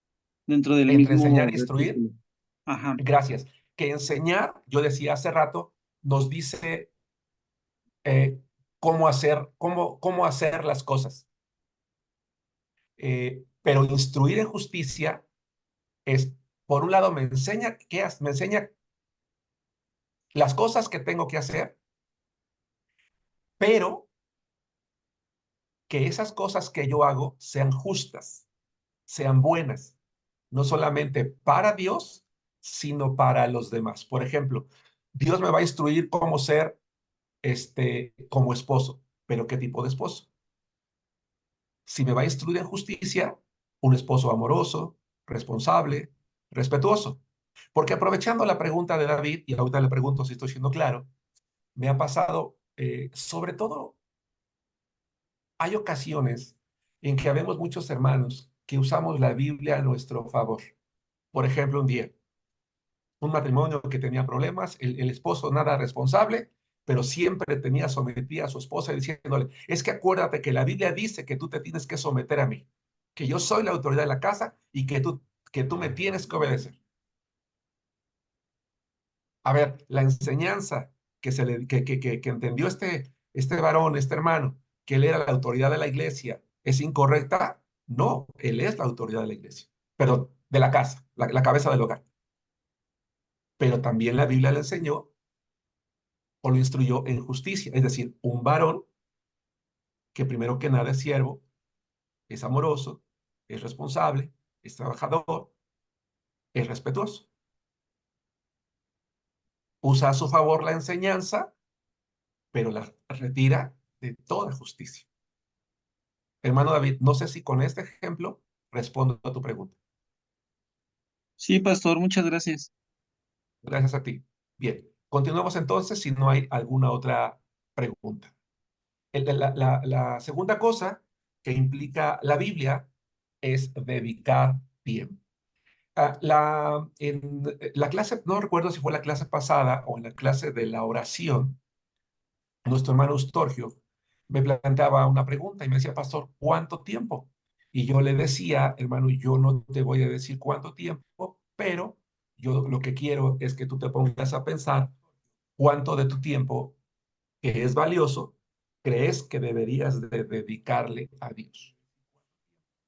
dentro del Entre mismo enseñar e instruir, versículo? Ajá, gracias. Que enseñar, yo decía hace rato, nos dice eh, cómo hacer las cosas. Pero instruir en justicia es, por un lado, me enseña las cosas que tengo que hacer, pero que esas cosas que yo hago sean justas, sean buenas, no solamente para Dios, sino para los demás. Por ejemplo, Dios me va a instruir cómo ser como esposo, pero ¿qué tipo de esposo? Si me va a instruir en justicia, un esposo amoroso, responsable, respetuoso. Porque aprovechando la pregunta de David, y ahorita le pregunto si estoy siendo claro, me ha pasado, sobre todo, hay ocasiones en que habemos muchos hermanos que usamos la Biblia a nuestro favor. Por ejemplo, un día, un matrimonio que tenía problemas, el esposo nada responsable, pero siempre tenía sometida a su esposa diciéndole, es que acuérdate que la Biblia dice que tú te tienes que someter a mí, que yo soy la autoridad de la casa y que tú me tienes que obedecer. A ver, la enseñanza que entendió este varón, este hermano, que él era la autoridad de la iglesia, ¿es incorrecta? No, él es la autoridad de la iglesia, pero de la casa, la cabeza del hogar. Pero también la Biblia le enseñó o lo instruyó en justicia, es decir, un varón que primero que nada es siervo, es amoroso, es responsable, es trabajador, es respetuoso. Usa a su favor la enseñanza, pero la retira de toda justicia. Hermano David, no sé si con este ejemplo respondo a tu pregunta. Sí, pastor, muchas gracias. Gracias a ti. Bien, continuamos entonces si no hay alguna otra pregunta. La segunda cosa que implica la Biblia es dedicar tiempo. En la clase, no recuerdo si fue la clase pasada o en la clase de la oración, nuestro hermano Ustorgio me planteaba una pregunta y me decía, pastor, ¿cuánto tiempo? Y yo le decía, hermano, yo no te voy a decir cuánto tiempo, pero yo lo que quiero es que tú te pongas a pensar cuánto de tu tiempo, que es valioso, crees que deberías de dedicarle a Dios.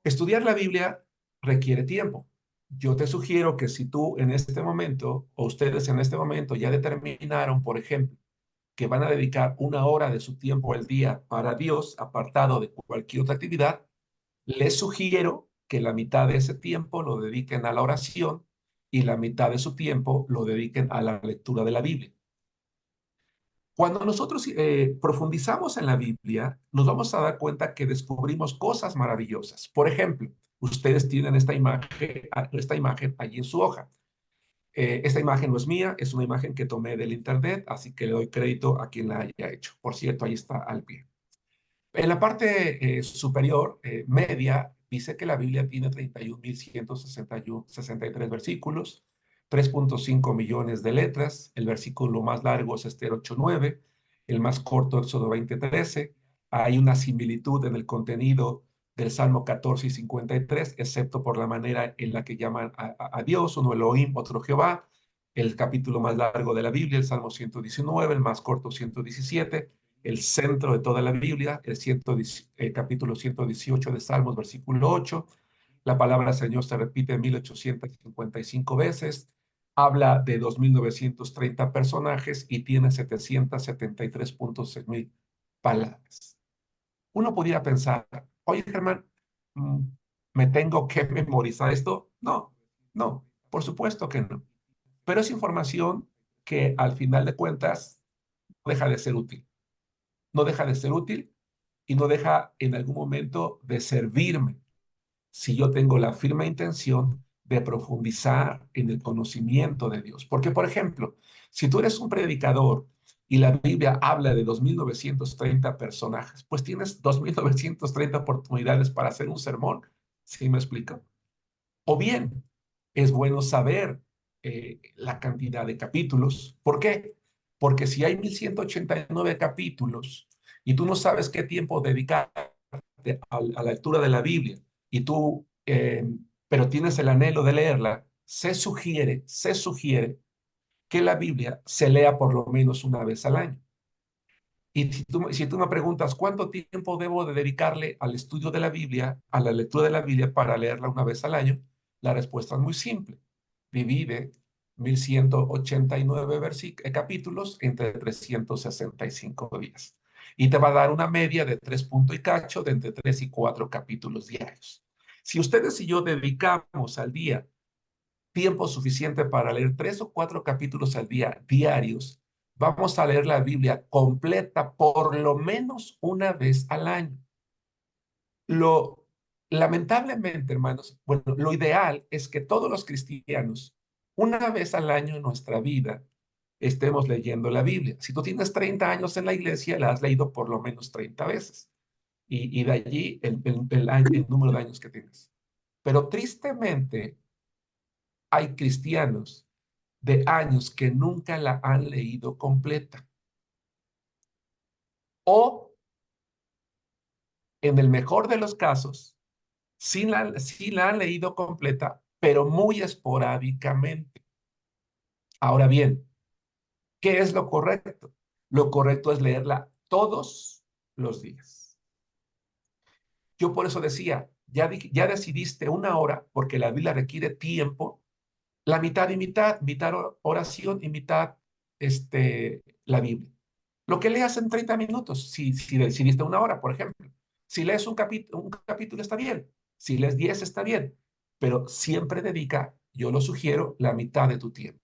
Estudiar la Biblia requiere tiempo. Yo te sugiero que si tú en este momento, o ustedes en este momento ya determinaron, por ejemplo, que van a dedicar 1 hora de su tiempo al día para Dios, apartado de cualquier otra actividad, les sugiero que la mitad de ese tiempo lo dediquen a la oración y la mitad de su tiempo lo dediquen a la lectura de la Biblia. Cuando nosotros profundizamos en la Biblia, nos vamos a dar cuenta que descubrimos cosas maravillosas. Por ejemplo, ustedes tienen esta imagen allí en su hoja. Esta imagen no es mía, es una imagen que tomé del internet, así que le doy crédito a quien la haya hecho. Por cierto, ahí está al pie. En la parte superior, media, dice que la Biblia tiene 31.163 versículos, 3.5 millones de letras. El versículo más largo es Esther 8:9, el más corto Éxodo 20:13. Hay una similitud en el contenido del Salmo 14 y 53, excepto por la manera en la que llaman a Dios, uno Elohim, otro Jehová. El capítulo más largo de la Biblia, el Salmo 119, el más corto 117, el centro de toda la Biblia, el capítulo 118 de Salmos, versículo 8. La palabra Señor se repite 1855 veces, habla de 2.930 personajes y tiene 773.6 mil palabras. Uno podría pensar, oye Germán, ¿me tengo que memorizar esto? No, no, por supuesto que no. Pero es información que al final de cuentas deja de ser útil. No deja de ser útil y no deja en algún momento de servirme si yo tengo la firme intención de profundizar en el conocimiento de Dios. Porque, por ejemplo, si tú eres un predicador y la Biblia habla de 2.930 personajes, pues tienes 2.930 oportunidades para hacer un sermón. ¿Sí me explico? O bien, es bueno saber la cantidad de capítulos. ¿Por qué? Porque si hay 1.189 capítulos y tú no sabes qué tiempo dedicar a la lectura de la Biblia y tú, pero tienes el anhelo de leerla, se sugiere que la Biblia se lea por lo menos una vez al año. Y si tú me preguntas cuánto tiempo debo de dedicarle al estudio de la Biblia, a la lectura de la Biblia para leerla una vez al año, la respuesta es muy simple. Divide 1.189 capítulos entre 365 días. Y te va a dar una media de 3 puntos y cacho de entre 3 y 4 capítulos diarios. Si ustedes y yo dedicamos al día tiempo suficiente para leer 3 o 4 capítulos al día diarios, vamos a leer la Biblia completa por lo menos una vez al año. Lo, lamentablemente, hermanos, bueno, lo ideal es que todos los cristianos, una vez al año en nuestra vida, estemos leyendo la Biblia. Si tú tienes 30 años en la iglesia, la has leído por lo menos 30 veces. Y de allí el número de años que tienes. Pero tristemente, hay cristianos de años que nunca la han leído completa. O, en el mejor de los casos, sí la han leído completa, pero muy esporádicamente. Ahora bien, ¿qué es lo correcto? Lo correcto es leerla todos los días. Yo por eso decía, ya decidiste 1 hora, porque la Biblia requiere tiempo, la mitad y mitad, mitad oración y mitad la Biblia. Lo que leas en 30 minutos, si decidiste 1 hora, por ejemplo. Si lees un capítulo está bien, si lees 10 está bien, pero siempre dedica, yo lo sugiero, la mitad de tu tiempo.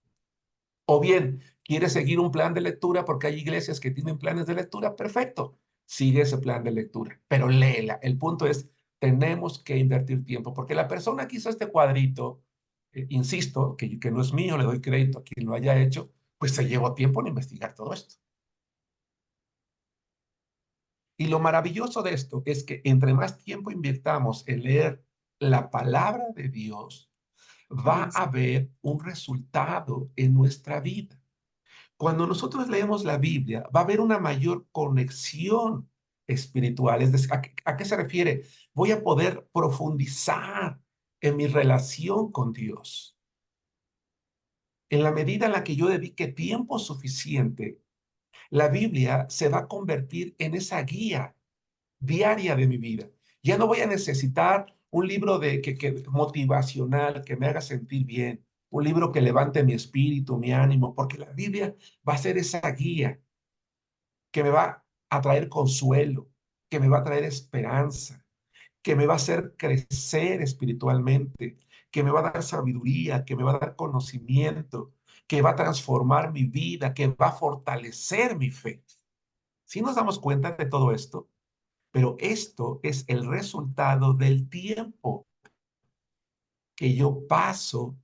O bien, ¿quieres seguir un plan de lectura porque hay iglesias que tienen planes de lectura? Perfecto, sigue ese plan de lectura, pero léela. El punto es, tenemos que invertir tiempo, porque la persona que hizo este cuadrito, insisto, que no es mío, le doy crédito a quien lo haya hecho, pues se llevó tiempo en investigar todo esto. Y lo maravilloso de esto es que entre más tiempo invirtamos en leer la palabra de Dios, va a haber un resultado en nuestra vida. Cuando nosotros leemos la Biblia, va a haber una mayor conexión espiritual. Es decir, ¿a qué se refiere? Voy a poder profundizar en mi relación con Dios. En la medida en la que yo dedique tiempo suficiente, la Biblia se va a convertir en esa guía diaria de mi vida. Ya no voy a necesitar un libro motivacional que me haga sentir bien, un libro que levante mi espíritu, mi ánimo, porque la Biblia va a ser esa guía que me va a traer consuelo, que me va a traer esperanza, que me va a hacer crecer espiritualmente, que me va a dar sabiduría, que me va a dar conocimiento, que va a transformar mi vida, que va a fortalecer mi fe. Si nos damos cuenta de todo esto, pero esto es el resultado del tiempo que yo paso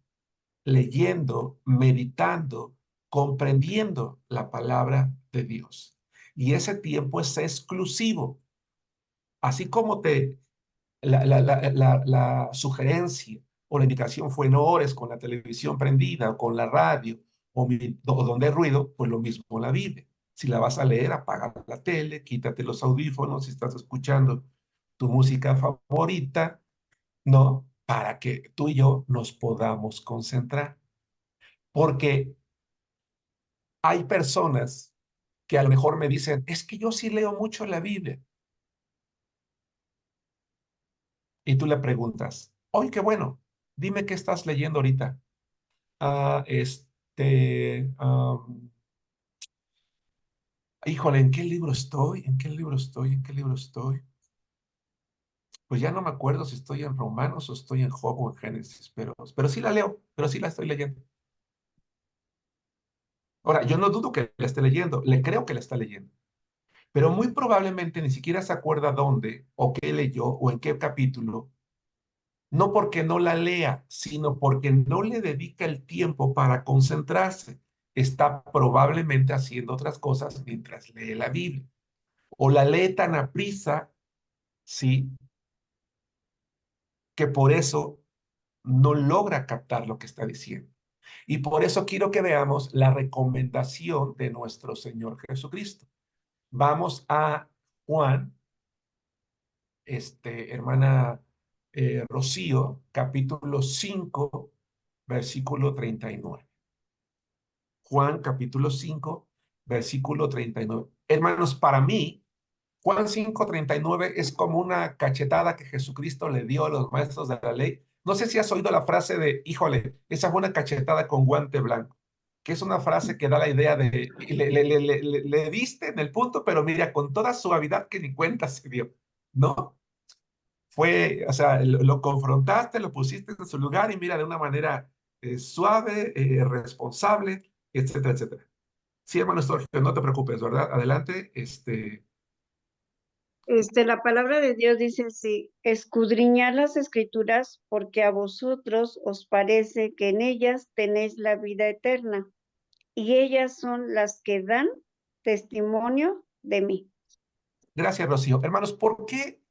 leyendo, meditando, comprendiendo la palabra de Dios. Y ese tiempo es exclusivo. Así como la sugerencia o la indicación fue no ores con la televisión prendida o con la radio o donde hay ruido, pues lo mismo con la Biblia. Si la vas a leer, apaga la tele, quítate los audífonos si estás escuchando tu música favorita, ¿no? Para que tú y yo nos podamos concentrar. Porque hay personas que a lo mejor me dicen, es que yo sí leo mucho la Biblia. Y tú le preguntas, ¡ay, qué bueno! Dime qué estás leyendo ahorita. Ah, híjole, ¿en qué libro estoy? ¿En qué libro estoy? ¿En qué libro estoy? Pues ya no me acuerdo si estoy en Romanos o estoy en Job o en Génesis, pero sí la leo, pero sí la estoy leyendo. Ahora, yo no dudo que la esté leyendo, le creo que la está leyendo, pero muy probablemente ni siquiera se acuerda dónde o qué leyó o en qué capítulo, no porque no la lea, sino porque no le dedica el tiempo para concentrarse. Está probablemente haciendo otras cosas mientras lee la Biblia. O la lee tan aprisa, sí, que por eso no logra captar lo que está diciendo. Y por eso quiero que veamos la recomendación de nuestro Señor Jesucristo. Vamos a Juan, hermana Rocío, capítulo 5, versículo 39. Juan, capítulo 5, versículo 39. Hermanos, para mí, Juan 5:39 es como una cachetada que Jesucristo le dio a los maestros de la ley. No sé si has oído la frase de, híjole, esa fue una cachetada con guante blanco, que es una frase que da la idea de, le diste en el punto, pero mira, con toda suavidad que ni cuenta se dio, ¿no? Fue, o sea, lo confrontaste, lo pusiste en su lugar y mira, de una manera suave, responsable, etcétera, etcétera. Sí, hermano Storch, no te preocupes, ¿verdad? Adelante, La palabra de Dios dice así: escudriñad las escrituras porque a vosotros os parece que en ellas tenéis la vida eterna, y ellas son las que dan testimonio de mí. Gracias, Rocío. Hermanos, ¿por qué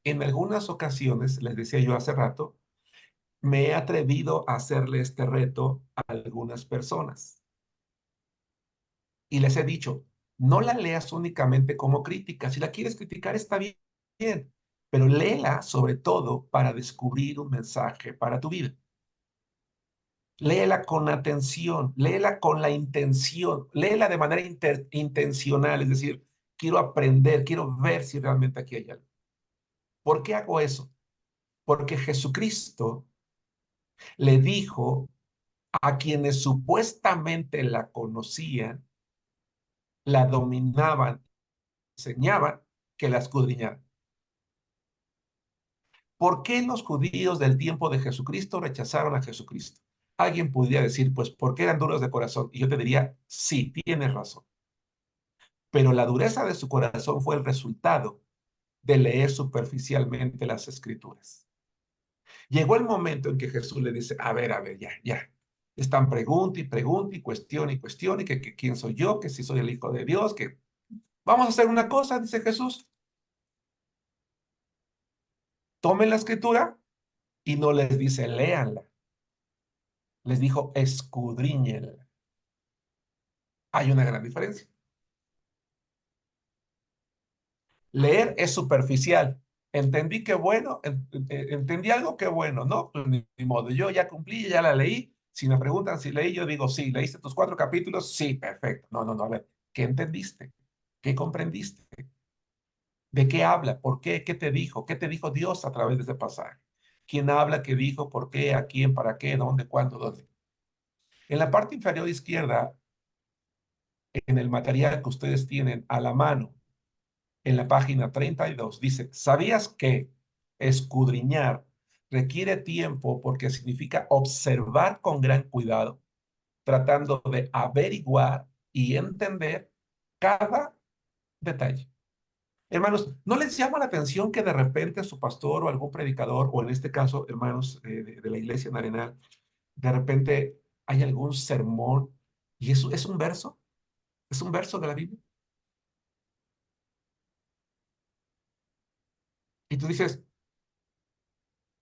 en algunas ocasiones, les decía yo hace rato, me he atrevido a hacerle este reto a algunas personas? Y les he dicho, no la leas únicamente como crítica. Si la quieres criticar, está bien, pero léela sobre todo para descubrir un mensaje para tu vida. Léela con atención, léela con la intención, léela de manera intencional, es decir, quiero aprender, quiero ver si realmente aquí hay algo. ¿Por qué hago eso? Porque Jesucristo le dijo a quienes supuestamente la conocían, la dominaban, enseñaban, que la escudriñaran. ¿Por qué los judíos del tiempo de Jesucristo rechazaron a Jesucristo? alguien pudiera decir, pues, ¿por qué eran duros de corazón? Y yo te diría, sí, tienes razón. Pero la dureza de su corazón fue el resultado de leer superficialmente las escrituras. Llegó el momento en que Jesús le dice, a ver, ya. Están pregunta y cuestión, que quién soy yo, que si soy el Hijo de Dios, que vamos a hacer una cosa, dice Jesús. Tomen la escritura y no les dice, léanla. Les dijo, escudriñenla. Hay una gran diferencia. Leer es superficial. Entendí que bueno, entendí algo que bueno, ¿no? Pues ni modo, yo ya cumplí, ya la leí. Si me preguntan si leí, yo digo, sí, ¿leíste tus 4 capítulos? Sí, perfecto. No, a ver, ¿qué entendiste? ¿Qué comprendiste? ¿De qué habla? ¿Por qué? ¿Qué te dijo? ¿Qué te dijo Dios a través de ese pasaje? ¿Quién habla? ¿Qué dijo? ¿Por qué? ¿A quién? ¿Para qué? ¿Dónde? ¿Cuándo? ¿Dónde? En la parte inferior izquierda, en el material que ustedes tienen a la mano, en la página 32, dice, ¿sabías que escudriñar requiere tiempo porque significa observar con gran cuidado, tratando de averiguar y entender cada detalle? Hermanos, ¿no les llama la atención que de repente su pastor o algún predicador, o en este caso, hermanos de la iglesia en Arenal, de repente hay algún sermón y eso es un verso? ¿Es un verso de la Biblia? Y tú dices,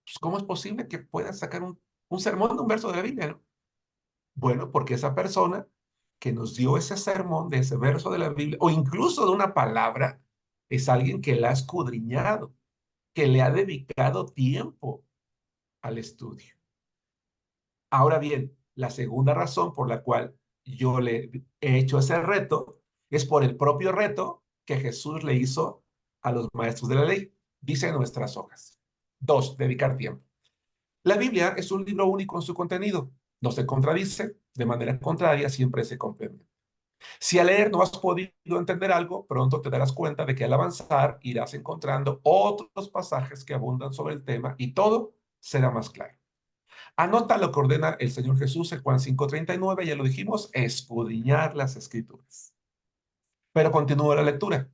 pues, ¿cómo es posible que puedan sacar un sermón de un verso de la Biblia, no? Bueno, porque esa persona que nos dio ese sermón de ese verso de la Biblia, o incluso de una palabra, es alguien que la ha escudriñado, que le ha dedicado tiempo al estudio. Ahora bien, la segunda razón por la cual yo le he hecho ese reto es por el propio reto que Jesús le hizo a los maestros de la ley. Dice en nuestras hojas. 2, dedicar tiempo. La Biblia es un libro único en su contenido. No se contradice, de manera contraria siempre se complementa. Si al leer no has podido entender algo, pronto te darás cuenta de que al avanzar irás encontrando otros pasajes que abundan sobre el tema y todo será más claro. Anota lo que ordena el Señor Jesús en Juan 5:39, ya lo dijimos, escudriñar las escrituras. Pero continúa la lectura.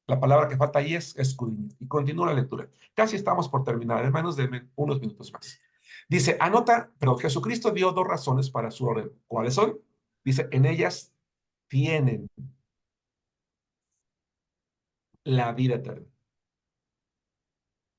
La palabra que falta ahí es escudriñar. Y continúa la lectura. Casi estamos por terminar, hermanos, denme unos minutos más. Dice, anota, pero Jesucristo dio 2 razones para su orden. ¿Cuáles son? Dice, en ellas tienen la vida eterna.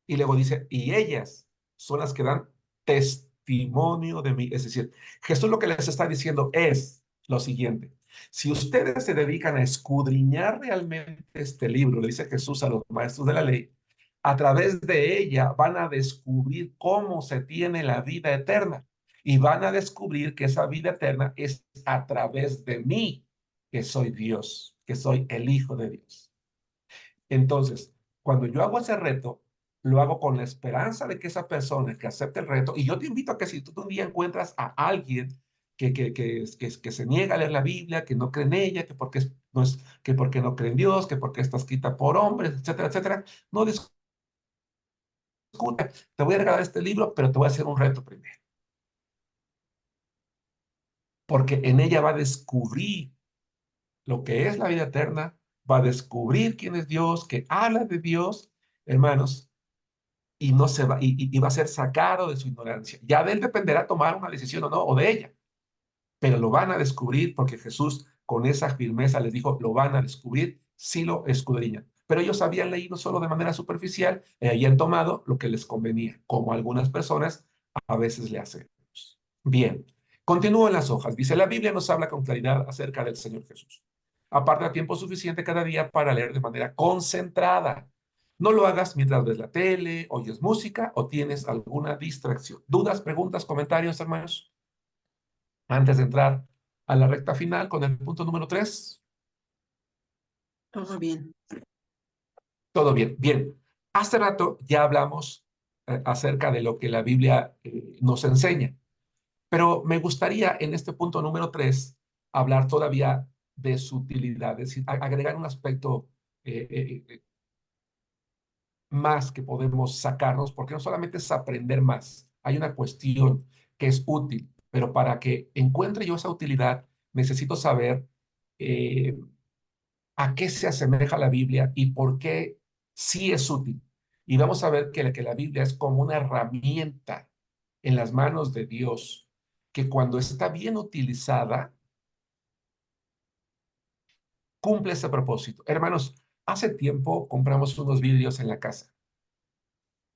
Y luego dice, y ellas son las que dan testimonio de mí. Es decir, Jesús lo que les está diciendo es lo siguiente. Si ustedes se dedican a escudriñar realmente este libro, le dice Jesús a los maestros de la ley, a través de ella van a descubrir cómo se tiene la vida eterna. Y van a descubrir que esa vida eterna es a través de mí, que soy Dios, que soy el Hijo de Dios. Entonces, cuando yo hago ese reto, lo hago con la esperanza de que esa persona que acepte el reto, y yo te invito a que si tú un día encuentras a alguien que se niega a leer la Biblia, que no cree en ella, que porque no cree en Dios, que porque está escrita por hombres, etcétera, etcétera, no discuta. Te voy a regalar este libro, pero te voy a hacer un reto primero. Porque en ella va a descubrir lo que es la vida eterna, va a descubrir quién es Dios, que habla de Dios, hermanos, y no se va, y va a ser sacado de su ignorancia. Ya de él dependerá tomar una decisión o no, o de ella, pero lo van a descubrir porque Jesús con esa firmeza les dijo, lo van a descubrir si lo escudriñan. Pero ellos habían leído solo de manera superficial y habían tomado lo que les convenía, como algunas personas a veces le hacemos. Bien, continúo en las hojas. Dice, la Biblia nos habla con claridad acerca del Señor Jesús. Aparta tiempo suficiente cada día para leer de manera concentrada. No lo hagas mientras ves la tele, oyes música o tienes alguna distracción. ¿Dudas, preguntas, comentarios, hermanos? Antes de entrar a la recta final con el punto número 3. Todo bien. Todo bien. Bien. Hace rato ya hablamos acerca de lo que la Biblia nos enseña, pero me gustaría en este punto número 3 hablar todavía de su utilidad, es decir, agregar un aspecto más que podemos sacarnos, porque no solamente es aprender más, hay una cuestión que es útil. pero para que encuentre yo esa utilidad, necesito saber eh, a qué se asemeja la Biblia y por qué sí es útil. Y vamos a ver que la Biblia es como una herramienta en las manos de Dios, que cuando está bien utilizada, cumple ese propósito. Hermanos, hace tiempo compramos unos vidrios en la casa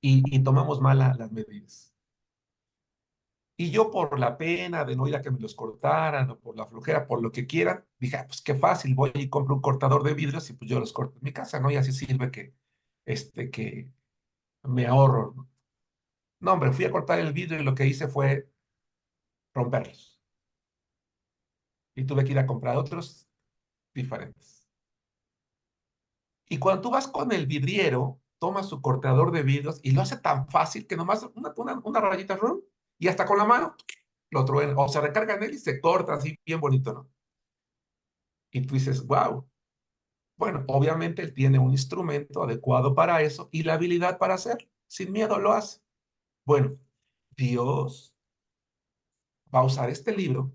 y tomamos mal las medidas. Y yo por la pena de no ir a que me los cortaran o por la flojera, por lo que quiera, dije, pues qué fácil, voy y compro un cortador de vidrios y pues yo los corto en mi casa, ¿no? Y así sirve que me ahorro, ¿no? No, hombre, fui a cortar el vidrio y lo que hice fue romperlos. Y tuve que ir a comprar otros diferentes. Y cuando tú vas con el vidriero, toma su cortador de vidrios y lo hace tan fácil que nomás una rayita, ¡rum! Y hasta con la mano lo truena, o se recarga en él y se corta así bien bonito, ¿no? Y tú dices, wow. Bueno, obviamente él tiene un instrumento adecuado para eso y la habilidad para hacerlo. Sin miedo lo hace. Bueno, Dios va a usar este libro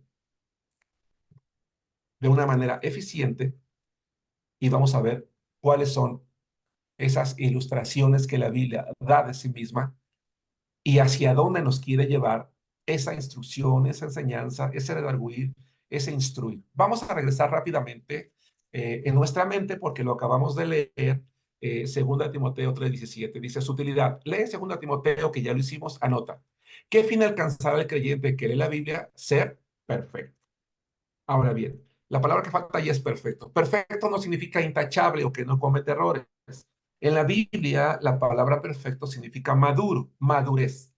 de una manera eficiente y vamos a ver cuáles son esas ilustraciones que la Biblia da de sí misma y hacia dónde nos quiere llevar esa instrucción, esa enseñanza, ese redarguir, ese instruir. Vamos a regresar rápidamente en nuestra mente porque lo acabamos de leer, 2 Timoteo 3:17, dice su utilidad. Lee 2 Timoteo, que ya lo hicimos, anota. ¿Qué fin alcanzará el creyente que lee la Biblia? Ser perfecto. Ahora bien, la palabra que falta ahí es perfecto. Perfecto no significa intachable o que no comete errores. En la Biblia, la palabra perfecto significa maduro, madurez.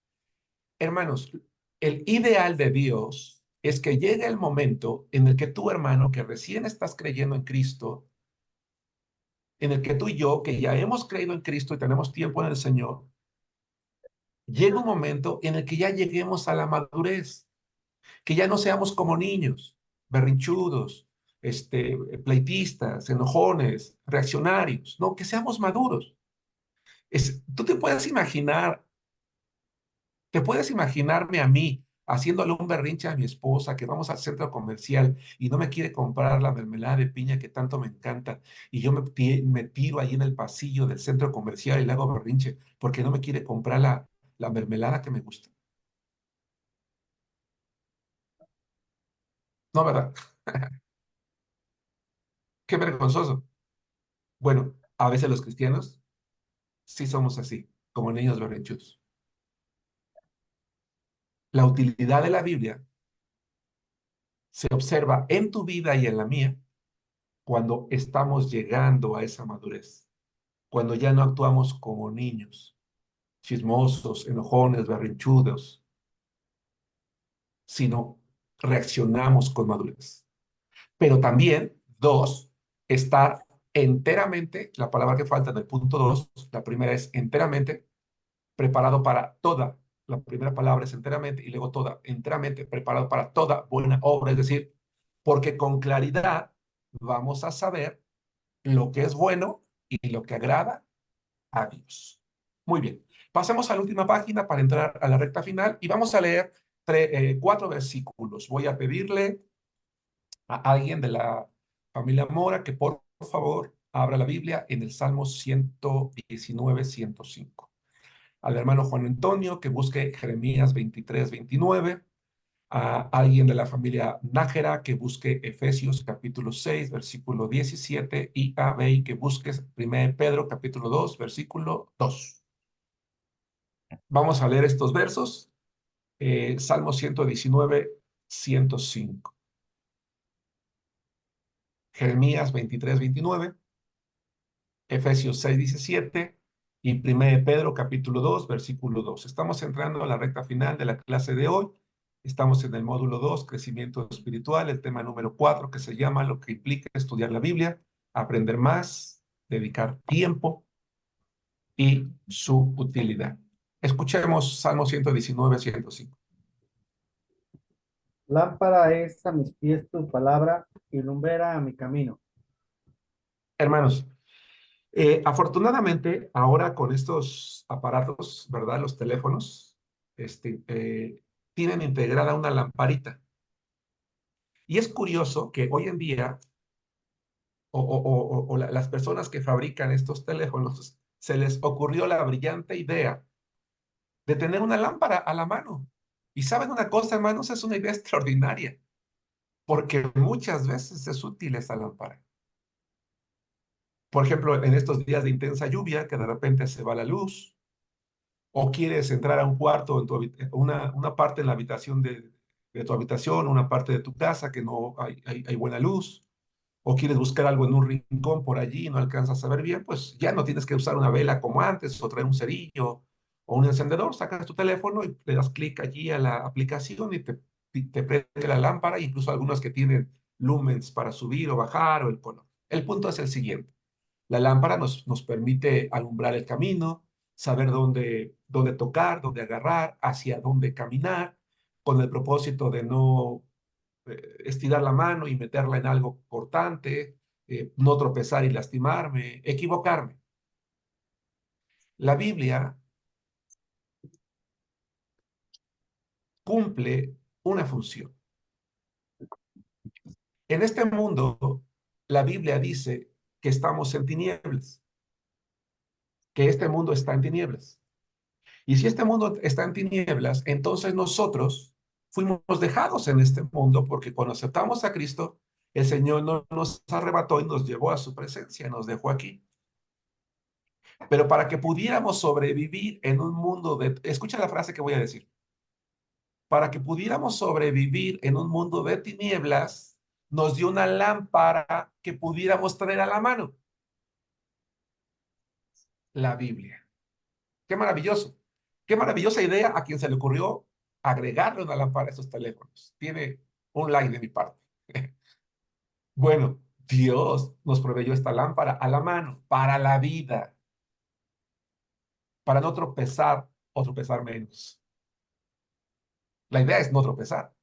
Hermanos, el ideal de Dios es que llegue el momento en el que tú, hermano, que recién estás creyendo en Cristo, en el que tú y yo, que ya hemos creído en Cristo y tenemos tiempo en el Señor, llega un momento en el que ya lleguemos a la madurez, que ya no seamos como niños, berrinchudos, pleitistas, enojones, reaccionarios, no, que seamos maduros. Tú te puedes imaginarme a mí haciéndole un berrinche a mi esposa que vamos al centro comercial y no me quiere comprar la mermelada de piña que tanto me encanta y yo me tiro ahí en el pasillo del centro comercial y le hago berrinche porque no me quiere comprar la mermelada que me gusta. No, ¿verdad? Qué vergonzoso. Bueno, a veces los cristianos sí somos así, como niños berrinchudos. La utilidad de la Biblia se observa en tu vida y en la mía cuando estamos llegando a esa madurez, cuando ya no actuamos como niños, chismosos, enojones, berrinchudos, sino reaccionamos con madurez. Pero también, dos, estar enteramente, la palabra que falta en el punto dos, la primera es enteramente preparado para toda, la primera palabra es enteramente y luego toda, enteramente preparado para toda buena obra, es decir, porque con claridad vamos a saber lo que es bueno y lo que agrada a Dios. Muy bien, pasemos a la última página para entrar a la recta final y vamos a leer 4 versículos. Voy a pedirle a alguien de la familia Mora que por favor abra la Biblia en el Salmo 119, 105. Al hermano Juan Antonio que busque Jeremías 23, 29. A alguien de la familia Nájera que busque Efesios capítulo 6, versículo 17, y a Bey que busque 1 Pedro capítulo 2, versículo 2. Vamos a leer estos versos. Salmo 119, 105. Jeremías 23, 29. Efesios 6, 17 y 1 Pedro capítulo 2, versículo 2. Estamos entrando a la recta final de la clase de hoy. Estamos en el módulo 2, crecimiento espiritual, el tema número 4, que se llama lo que implica estudiar la Biblia, aprender más, dedicar tiempo y su utilidad. Escuchemos Salmo 119, 105. Lámpara es a mis pies tu palabra y lumbrera a mi camino. Hermanos, afortunadamente, ahora con estos aparatos, ¿verdad? Los teléfonos, tienen integrada una lamparita. Y es curioso que hoy en día, las personas que fabrican estos teléfonos, se les ocurrió la brillante idea de tener una lámpara a la mano. Y saben una cosa, hermanos, es una idea extraordinaria, porque muchas veces es útil esa lámpara. Por ejemplo, en estos días de intensa lluvia, que de repente se va la luz, o quieres entrar a un cuarto, una parte en la habitación de tu habitación, una parte de tu casa que no hay buena luz, o quieres buscar algo en un rincón por allí y no alcanzas a ver bien, pues ya no tienes que usar una vela como antes, o traer un cerillo o un encendedor, sacas tu teléfono y le das clic allí a la aplicación y te prende la lámpara, incluso algunas que tienen lumens para subir o bajar o el color. El punto es el siguiente. La lámpara nos permite alumbrar el camino, saber dónde tocar, dónde agarrar, hacia dónde caminar, con el propósito de no estirar la mano y meterla en algo cortante, no tropezar y lastimarme, equivocarme. La Biblia cumple una función. En este mundo, la Biblia dice que estamos en tinieblas, que este mundo está en tinieblas. Y si este mundo está en tinieblas, entonces nosotros fuimos dejados en este mundo porque cuando aceptamos a Cristo, el Señor no nos arrebató y nos llevó a su presencia, nos dejó aquí. Pero para que pudiéramos sobrevivir en un mundo de... Escucha la frase que voy a decir. Para que pudiéramos sobrevivir en un mundo de tinieblas, nos dio una lámpara que pudiéramos traer a la mano. La Biblia. Qué maravilloso. Qué maravillosa idea a quien se le ocurrió agregarle una lámpara a esos teléfonos. Tiene un like de mi parte. Bueno, Dios nos proveyó esta lámpara a la mano para la vida, para no tropezar o tropezar menos. La idea es no tropezar.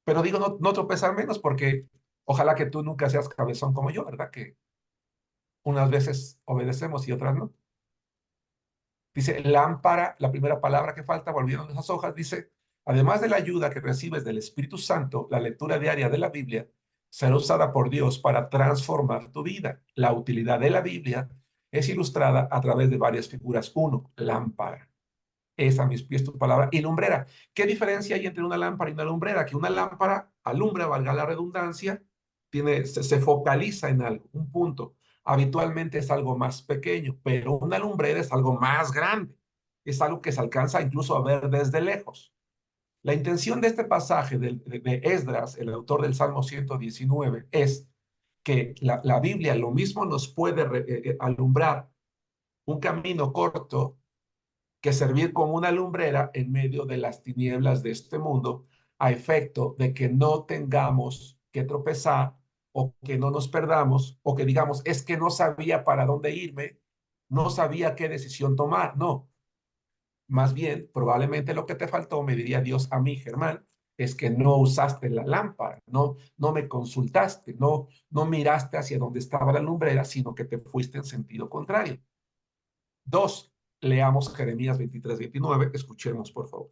Pero digo no tropezar menos porque ojalá que tú nunca seas cabezón como yo, ¿verdad? Que unas veces obedecemos y otras no. Dice lámpara, la primera palabra que falta, volviendo a esas hojas, dice, además de la ayuda que recibes del Espíritu Santo, la lectura diaria de la Biblia será usada por Dios para transformar tu vida. La utilidad de la Biblia es ilustrada a través de varias figuras. Uno, lámpara. Es a mis pies tu palabra y lumbrera. ¿Qué diferencia hay entre una lámpara y una lumbrera? Que una lámpara alumbra, valga la redundancia, se focaliza en algo, un punto. Habitualmente es algo más pequeño, pero una lumbrera es algo más grande. Es algo que se alcanza incluso a ver desde lejos. La intención de este pasaje de Esdras, el autor del Salmo 119, es que la Biblia lo mismo nos puede alumbrar un camino corto que servir como una lumbrera en medio de las tinieblas de este mundo, a efecto de que no tengamos que tropezar o que no nos perdamos o que digamos, es que no sabía para dónde irme, no sabía qué decisión tomar. No, más bien, probablemente lo que te faltó, me diría Dios a mí, Germán, es que no usaste la lámpara, no me consultaste, no miraste hacia donde estaba la lumbrera, sino que te fuiste en sentido contrario. Dos, leamos Jeremías 23-29. Escuchemos, por favor.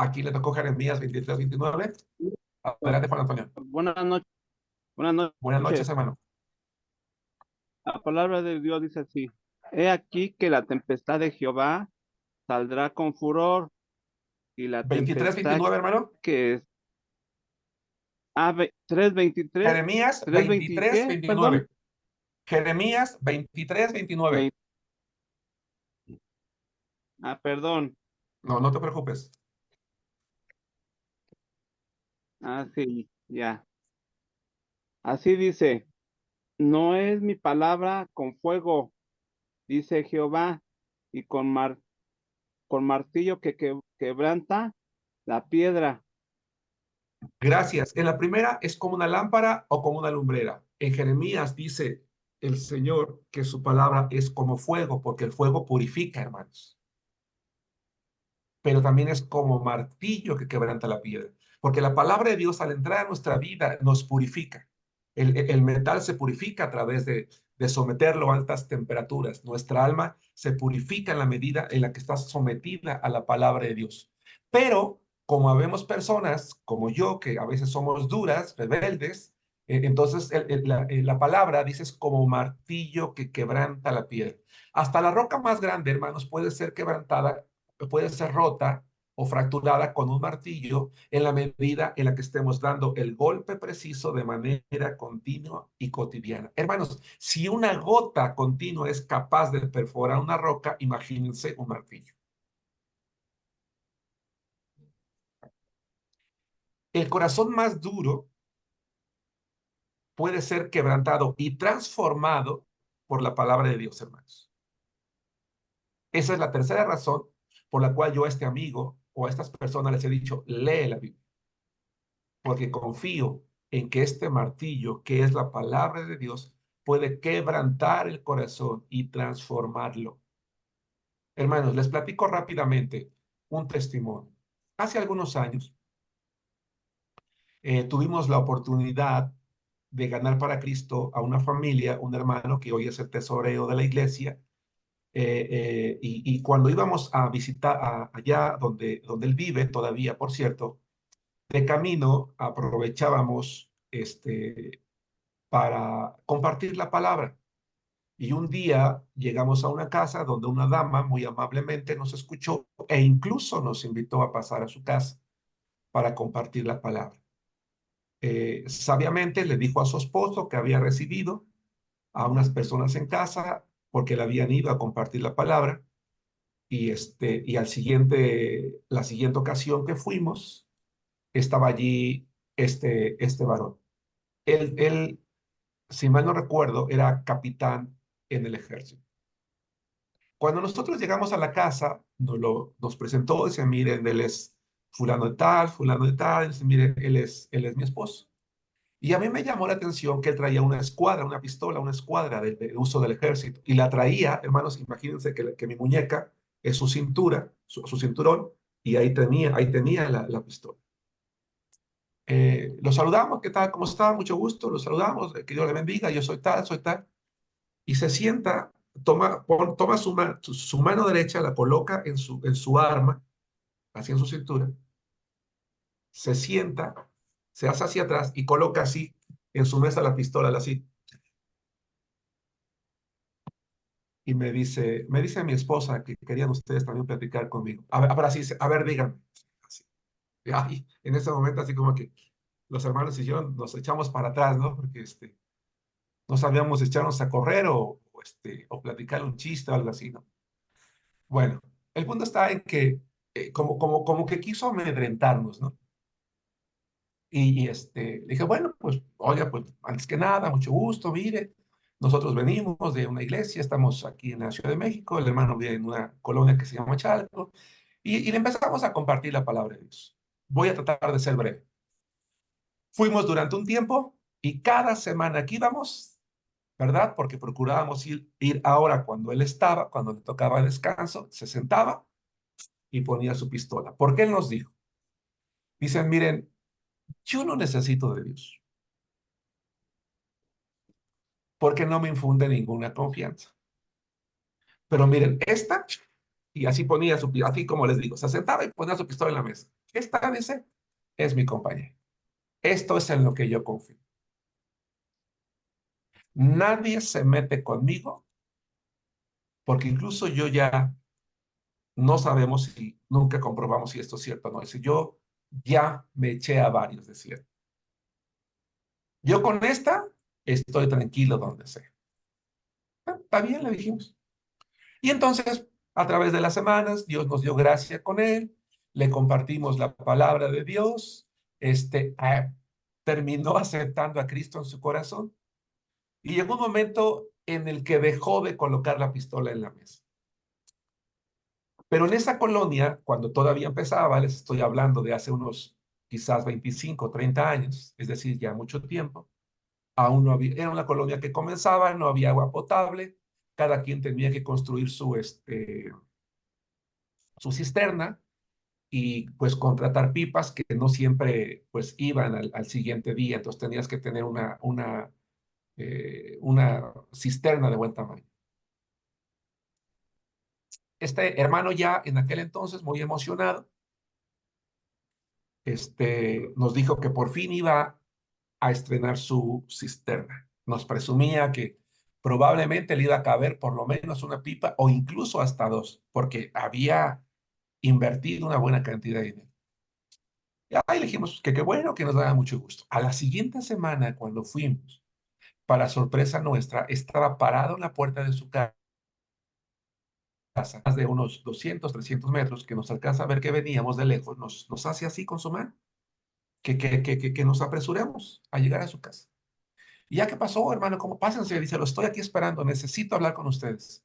Aquí le tocó Jeremías 23-29. Adelante, Juan Antonio. Buenas noches. Buenas noches. Buenas noches, hermano. La palabra de Dios dice así: He aquí que la tempestad de Jehová saldrá con furor, y la 23-29, hermano. que es 3:23. Jeremías 23-29. Jeremías 23-29. Perdón. No te preocupes. Sí, ya. Así dice: No es mi palabra con fuego, dice Jehová, y con martillo que quebranta la piedra. Gracias. En la primera es como una lámpara o como una lumbrera. En Jeremías dice el Señor que su palabra es como fuego, porque el fuego purifica, hermanos. Pero también es como martillo que quebranta la piedra, porque la palabra de Dios al entrar a nuestra vida nos purifica. El metal se purifica a través de someterlo a altas temperaturas. Nuestra alma se purifica en la medida en la que está sometida a la palabra de Dios. Pero como habemos personas como yo, que a veces somos duras, rebeldes, entonces la palabra dice es como martillo que quebranta la piedra. Hasta la roca más grande, hermanos, puede ser quebrantada, puede ser rota o fracturada con un martillo en la medida en la que estemos dando el golpe preciso de manera continua y cotidiana. Hermanos, si una gota continua es capaz de perforar una roca, imagínense un martillo. El corazón más duro puede ser quebrantado y transformado por la palabra de Dios, hermanos. Esa es la tercera razón por la cual yo a este amigo o a estas personas les he dicho, lee la Biblia. Porque confío en que este martillo, que es la palabra de Dios, puede quebrantar el corazón y transformarlo. Hermanos, les platico rápidamente un testimonio. Hace algunos años tuvimos la oportunidad de ganar para Cristo a una familia, un hermano que hoy es el tesorero de la iglesia, y cuando íbamos a visitar allá donde él vive todavía, por cierto, de camino aprovechábamos para compartir la palabra. Y un día llegamos a una casa donde una dama muy amablemente nos escuchó e incluso nos invitó a pasar a su casa para compartir la palabra. Sabiamente le dijo a su esposo que había recibido a unas personas en casa porque le habían ido a compartir la palabra y la siguiente ocasión que fuimos estaba allí este varón. Él, si mal no recuerdo, era capitán en el ejército. Cuando nosotros llegamos a la casa, nos presentó, dice, miren, él es fulano de tal, dice, miren, él es mi esposo. Y a mí me llamó la atención que él traía una escuadra, una pistola, una escuadra de uso del ejército. Y la traía, hermanos, imagínense que mi muñeca es su cintura, su cinturón, y ahí tenía la pistola. Lo saludamos, ¿qué tal? ¿Cómo está? Mucho gusto, lo saludamos, que Dios le bendiga, yo soy tal, soy tal. Y se sienta, toma su mano derecha, la coloca en su arma, así en su cintura, se sienta, se hace hacia atrás y coloca así en su mesa la pistola, así. Y me dice mi esposa que querían ustedes también platicar conmigo. Ahora sí, a ver, díganme. Así. Y ay, en ese momento así como que los hermanos y yo nos echamos para atrás, ¿no? Porque no sabíamos echarnos a correr o platicar un chiste o algo así, ¿no? Bueno, el punto está en que como que quiso amedrentarnos, ¿no? Dije, bueno, pues, oiga, pues, antes que nada, mucho gusto, mire, nosotros venimos de una iglesia, estamos aquí en la Ciudad de México, el hermano vive en una colonia que se llama Chalco, y le empezamos a compartir la palabra de Dios. Voy a tratar de ser breve. Fuimos durante un tiempo y cada semana que íbamos, ¿verdad? Porque procurábamos ir ahora cuando él estaba, cuando le tocaba descanso, se sentaba y ponía su pistola. Porque él nos dijo, dicen, miren, yo no necesito de Dios, porque no me infunde ninguna confianza. Pero miren, y así ponía así como les digo, se sentaba y ponía su pistola en la mesa. Esta, dice, es mi compañera. Esto es en lo que yo confío. Nadie se mete conmigo, porque incluso yo ya no sabemos si, nunca comprobamos si esto es cierto o no. Dice, yo ya me eché a varios, decía. Yo con esta estoy tranquilo donde sea. Está bien, le dijimos. Y entonces, a través de las semanas, Dios nos dio gracia con él, le compartimos la palabra de Dios, terminó aceptando a Cristo en su corazón y llegó un momento en el que dejó de colocar la pistola en la mesa. Pero en esa colonia, cuando todavía empezaba, les estoy hablando de hace unos quizás 25, 30 años, es decir, ya mucho tiempo, aún no había, era una colonia que comenzaba, no había agua potable, cada quien tenía que construir su cisterna, y pues contratar pipas que no siempre pues iban al siguiente día, entonces tenías que tener una cisterna de buen tamaño. Este hermano ya en aquel entonces, muy emocionado, nos dijo que por fin iba a estrenar su cisterna. Nos presumía que probablemente le iba a caber por lo menos una pipa o incluso hasta dos, porque había invertido una buena cantidad de dinero. Y ahí le dijimos que qué bueno, que nos daba mucho gusto. A la siguiente semana, cuando fuimos, para sorpresa nuestra, estaba parado en la puerta de su casa, más de unos 200, 300 metros, que nos alcanza a ver que veníamos de lejos, nos hace así con su mano, que nos apresuremos a llegar a su casa. ¿Y ya qué pasó, hermano? ¿Cómo? Pásense, dice, lo estoy aquí esperando, necesito hablar con ustedes.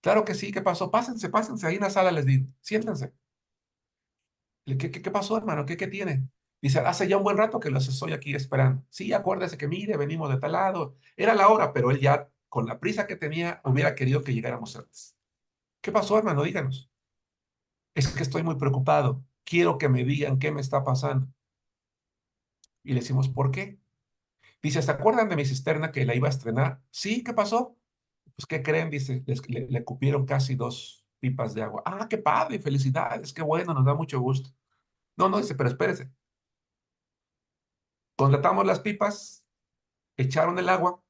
Claro que sí, ¿qué pasó? Pásense, pásense, ahí en la sala les digo, siéntense. ¿Qué pasó, hermano? ¿Qué tiene? Dice, hace ya un buen rato que los estoy aquí esperando. Sí, acuérdese que mire, venimos de tal lado. Era la hora, pero él ya, con la prisa que tenía, hubiera querido que llegáramos antes. ¿Qué pasó, hermano? Díganos. Es que estoy muy preocupado. Quiero que me digan qué me está pasando. Y le decimos, ¿por qué? Dice, ¿se acuerdan de mi cisterna que la iba a estrenar? Sí, ¿qué pasó? Pues, ¿qué creen? Dice, le cupieron casi 2 pipas de agua. Ah, qué padre, felicidades, qué bueno, nos da mucho gusto. No, no, dice, pero espérese. Contratamos las pipas, echaron el agua,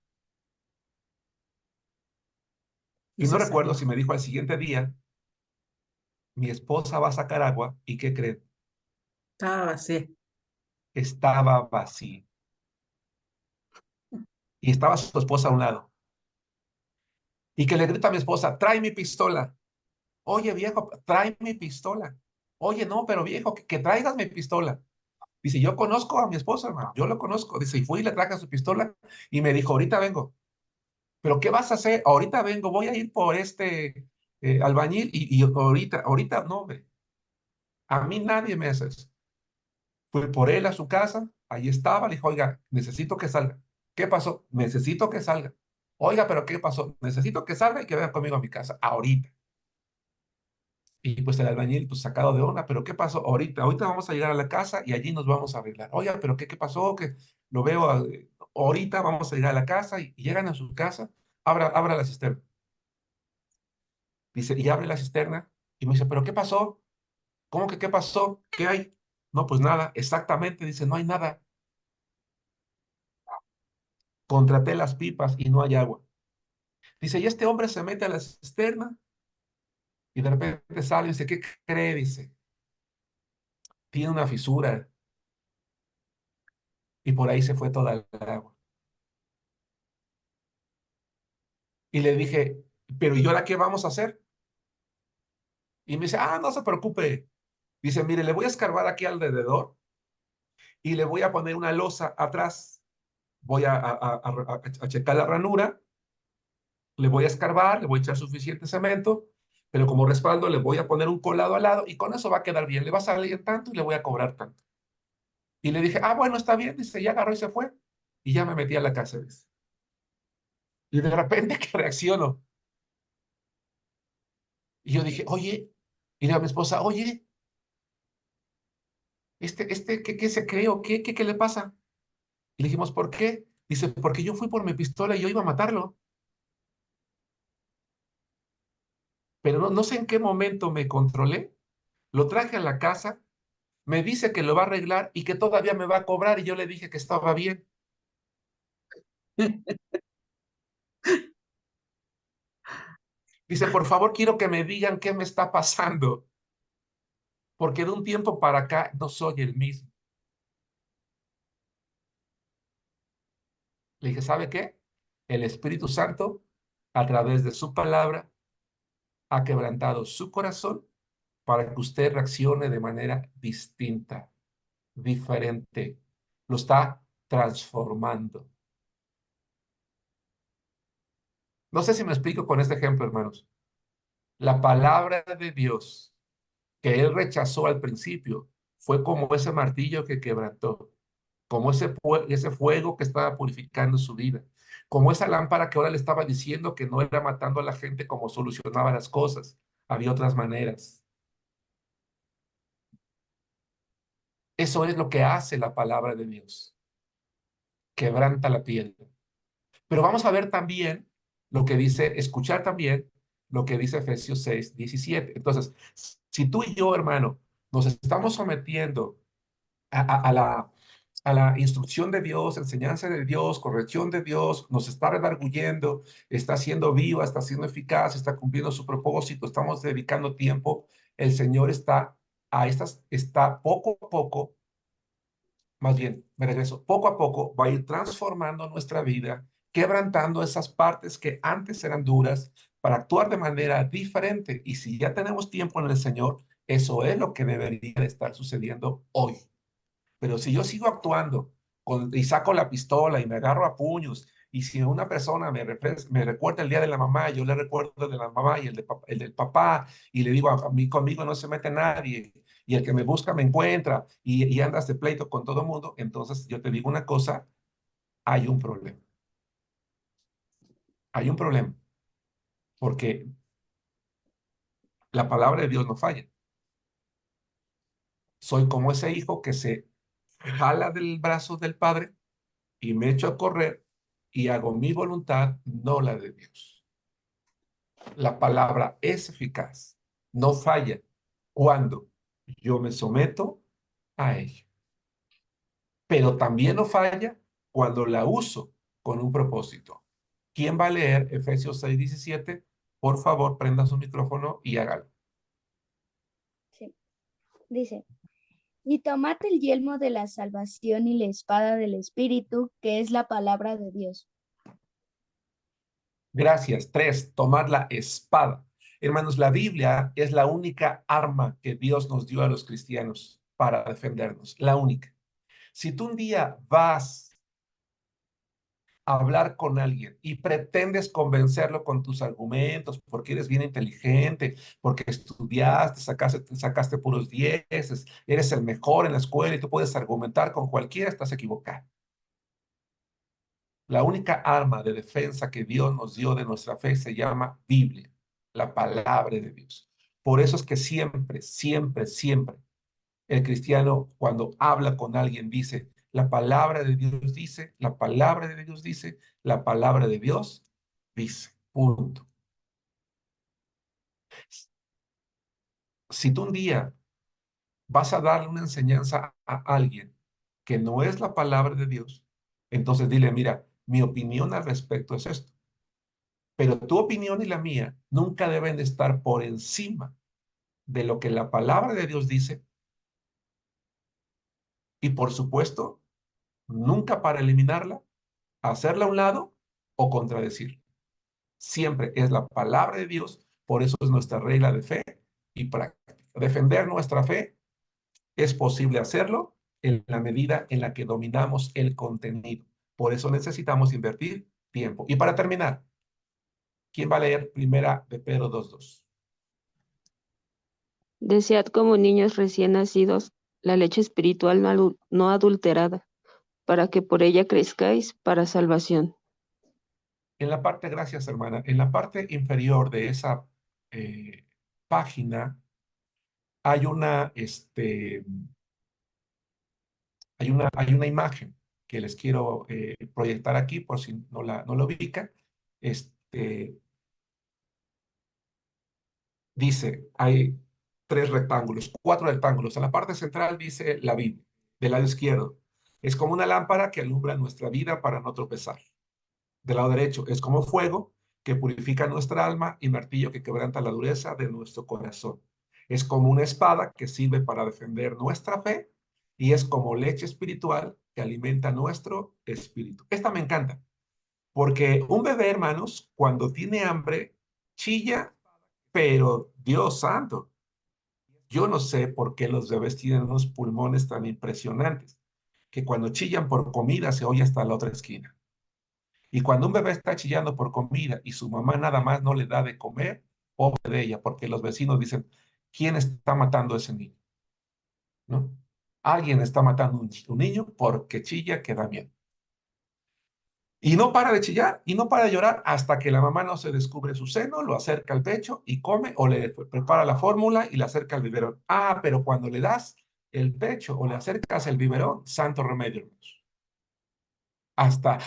Y y no se recuerdo salió. si me dijo al siguiente día, mi esposa va a sacar agua, ¿y qué creen? Estaba así. Estaba vacío. Y estaba su esposa a un lado. Y que le grita a mi esposa, trae mi pistola. Oye, viejo, trae mi pistola. Oye, no, pero viejo, que traigas mi pistola. Dice, yo conozco a mi esposa, hermano, yo lo conozco. Dice, y fui y le traje su pistola y me dijo, ahorita vengo. ¿Pero qué vas a hacer? Ahorita vengo, voy a ir por albañil y ahorita no, hombre. A mí nadie me hace eso. Fui por él a su casa, ahí estaba, le dijo, oiga, necesito que salga. ¿Qué pasó? Necesito que salga. Oiga, pero ¿qué pasó? Necesito que salga y que venga conmigo a mi casa, ahorita. Y pues el albañil, pues sacado de onda, pero ¿qué pasó? Ahorita vamos a llegar a la casa y allí nos vamos a arreglar. Oiga, pero ¿qué pasó? Que lo veo, ahorita vamos a llegar a la casa y llegan a su casa, abra la cisterna. Dice, y abre la cisterna y me dice, ¿pero qué pasó? ¿Cómo que qué pasó? ¿Qué hay? No, pues nada, exactamente, dice, no hay nada. Contraté las pipas y no hay agua. Dice, y este hombre se mete a la cisterna y de repente sale y dice, ¿qué cree? Dice, tiene una fisura y por ahí se fue toda el agua. Y le dije, pero ¿y ahora qué vamos a hacer? Y me dice, no se preocupe. Dice, mire, le voy a escarbar aquí alrededor y le voy a poner una losa atrás. Voy a checar la ranura, le voy a escarbar, le voy a echar suficiente cemento, pero como respaldo le voy a poner un colado al lado y con eso va a quedar bien. Le va a salir tanto y le voy a cobrar tanto. Y le dije, bueno, está bien. Dice, ya agarró y se fue. Y ya me metí a la casa. Dice. Y de repente que reacciono. Y yo dije, oye, y le digo a mi esposa, oye, ¿qué se cree o qué le pasa? Y le dijimos, ¿por qué? Dice, porque yo fui por mi pistola y yo iba a matarlo. Pero no sé en qué momento me controlé. Lo traje a la casa, me dice que lo va a arreglar y que todavía me va a cobrar y yo le dije que estaba bien. Dice, por favor, quiero que me digan qué me está pasando, porque de un tiempo para acá no soy el mismo. Le dije, ¿sabe qué? El Espíritu Santo, a través de su palabra, ha quebrantado su corazón para que usted reaccione de manera distinta, diferente. Lo está transformando. No sé si me explico con este ejemplo, hermanos. La palabra de Dios que él rechazó al principio fue como ese martillo que quebrantó, como ese fuego que estaba purificando su vida, como esa lámpara que ahora le estaba diciendo que no era matando a la gente como solucionaba las cosas. Había otras maneras. Eso es lo que hace la palabra de Dios. Quebranta la piedra. Pero vamos a ver también lo que dice, escuchar también lo que dice Efesios 6:17. Entonces, si tú y yo, hermano, nos estamos sometiendo a la instrucción de Dios, enseñanza de Dios, corrección de Dios, nos está redarguyendo, está siendo viva, está siendo eficaz, está cumpliendo su propósito, estamos dedicando tiempo, el Señor está poco a poco, más bien, me regreso, poco a poco va a ir transformando nuestra vida, quebrantando esas partes que antes eran duras para actuar de manera diferente. Y si ya tenemos tiempo en el Señor, eso es lo que debería de estar sucediendo hoy. Pero si yo sigo actuando y saco la pistola y me agarro a puños, y si una persona me recuerda el día de la mamá, yo le recuerdo el de la mamá y el del papá, y le digo, a mí conmigo no se mete nadie, y el que me busca me encuentra, y andas de pleito con todo el mundo, entonces yo te digo una cosa, hay un problema. Hay un problema, porque la palabra de Dios no falla. Soy como ese hijo que se jala del brazo del padre y me echo a correr y hago mi voluntad, no la de Dios. La palabra es eficaz, no falla cuando yo me someto a ella. Pero también no falla cuando la uso con un propósito. ¿Quién va a leer Efesios 6:17? Por favor, prenda su micrófono y hágalo. Sí. Dice, y tomad el yelmo de la salvación y la espada del Espíritu, que es la palabra de Dios. Gracias. 3, tomar la espada. Hermanos, la Biblia es la única arma que Dios nos dio a los cristianos para defendernos. La única. Si tú un día vas a hablar con alguien y pretendes convencerlo con tus argumentos, porque eres bien inteligente, porque estudiaste, sacaste puros 10, eres el mejor en la escuela y tú puedes argumentar con cualquiera, estás equivocado. La única arma de defensa que Dios nos dio de nuestra fe se llama Biblia, la palabra de Dios. Por eso es que siempre, siempre, siempre el cristiano cuando habla con alguien dice, la palabra de Dios dice, la palabra de Dios dice, la palabra de Dios dice. Punto. Si tú un día vas a darle una enseñanza a alguien que no es la palabra de Dios, entonces dile, mira, mi opinión al respecto es esto. Pero tu opinión y la mía nunca deben de estar por encima de lo que la palabra de Dios dice. Y por supuesto, nunca para eliminarla, hacerla a un lado o contradecirla. Siempre es la palabra de Dios, por eso es nuestra regla de fe y práctica. Defender nuestra fe es posible hacerlo en la medida en la que dominamos el contenido. Por eso necesitamos invertir tiempo. Y para terminar, ¿quién va a leer primera de Pedro 2:2? Desead como niños recién nacidos la leche espiritual no adulterada, para que por ella crezcáis para salvación. En la parte, gracias hermana, en la parte inferior de esa página hay hay una imagen que les quiero proyectar aquí por si no la ubican. Dice, hay 4 rectángulos. En la parte central dice la Biblia, del lado izquierdo. Es como una lámpara que alumbra nuestra vida para no tropezar. Del lado derecho es como fuego que purifica nuestra alma y martillo que quebranta la dureza de nuestro corazón. Es como una espada que sirve para defender nuestra fe y es como leche espiritual que alimenta nuestro espíritu. Esta me encanta porque un bebé, hermanos, cuando tiene hambre, chilla, pero Dios santo, yo no sé por qué los bebés tienen unos pulmones tan impresionantes que cuando chillan por comida se oye hasta la otra esquina. Y cuando un bebé está chillando por comida y su mamá nada más no le da de comer, pobre de ella, porque los vecinos dicen, ¿quién está matando a ese niño? ¿No? Alguien está matando a un niño porque chilla que da miedo. Y no para de chillar y no para de llorar hasta que la mamá no se descubre su seno, lo acerca al pecho y come o le prepara la fórmula y la acerca al biberón. Ah, pero cuando le das el pecho o le acercas el biberón, santo remedio, hermanos. Hasta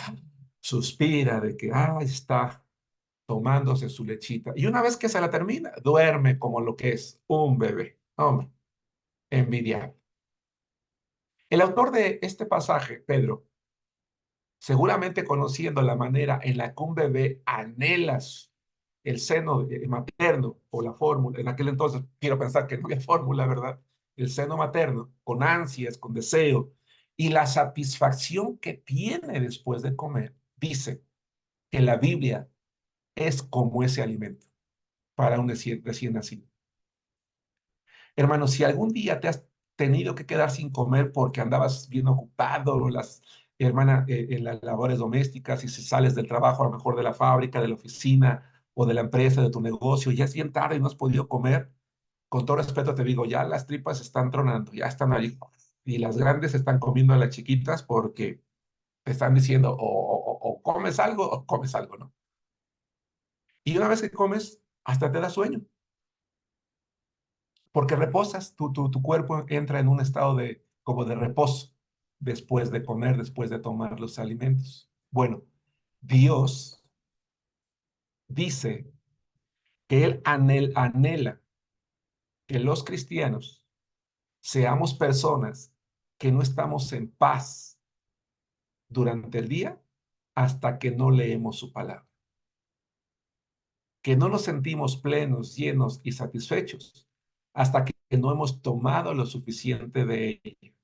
suspira de que, está tomándose su lechita. Y una vez que se la termina, duerme como lo que es un bebé. Hombre, envidiable. El autor de este pasaje, Pedro, seguramente conociendo la manera en la que un bebé anhela el seno materno o la fórmula, en aquel entonces quiero pensar que no había fórmula, ¿verdad? El seno materno, con ansias, con deseo, y la satisfacción que tiene después de comer, dice que la Biblia es como ese alimento para un recién nacido. Hermano, si algún día te has tenido que quedar sin comer porque andabas bien ocupado, o hermana, en las labores domésticas, y si sales del trabajo, a lo mejor de la fábrica, de la oficina o de la empresa, de tu negocio, ya es bien tarde y no has podido comer, con todo respeto te digo, ya las tripas están tronando, ya están ahí, y las grandes están comiendo a las chiquitas porque te están diciendo o comes algo, ¿no? Y una vez que comes, hasta te da sueño, porque reposas, tu cuerpo entra en un estado como de reposo después de comer, después de tomar los alimentos. Bueno, Dios dice que Él anhela que los cristianos seamos personas que no estamos en paz durante el día hasta que no leemos su palabra. Que no nos sentimos plenos, llenos y satisfechos hasta que no hemos tomado lo suficiente de ella.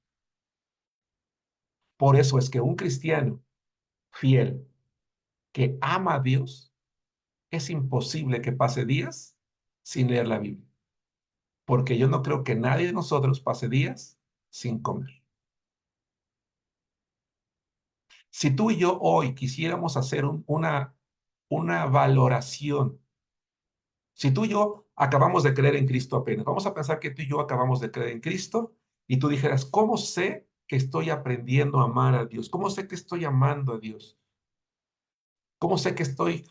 Por eso es que un cristiano fiel que ama a Dios, es imposible que pase días sin leer la Biblia, porque yo no creo que nadie de nosotros pase días sin comer. Si tú y yo hoy quisiéramos hacer una valoración, si tú y yo acabamos de creer en Cristo apenas, vamos a pensar que tú y yo acabamos de creer en Cristo y tú dijeras, ¿cómo sé que estoy aprendiendo a amar a Dios? ¿Cómo sé que estoy amando a Dios? ¿Cómo sé que estoy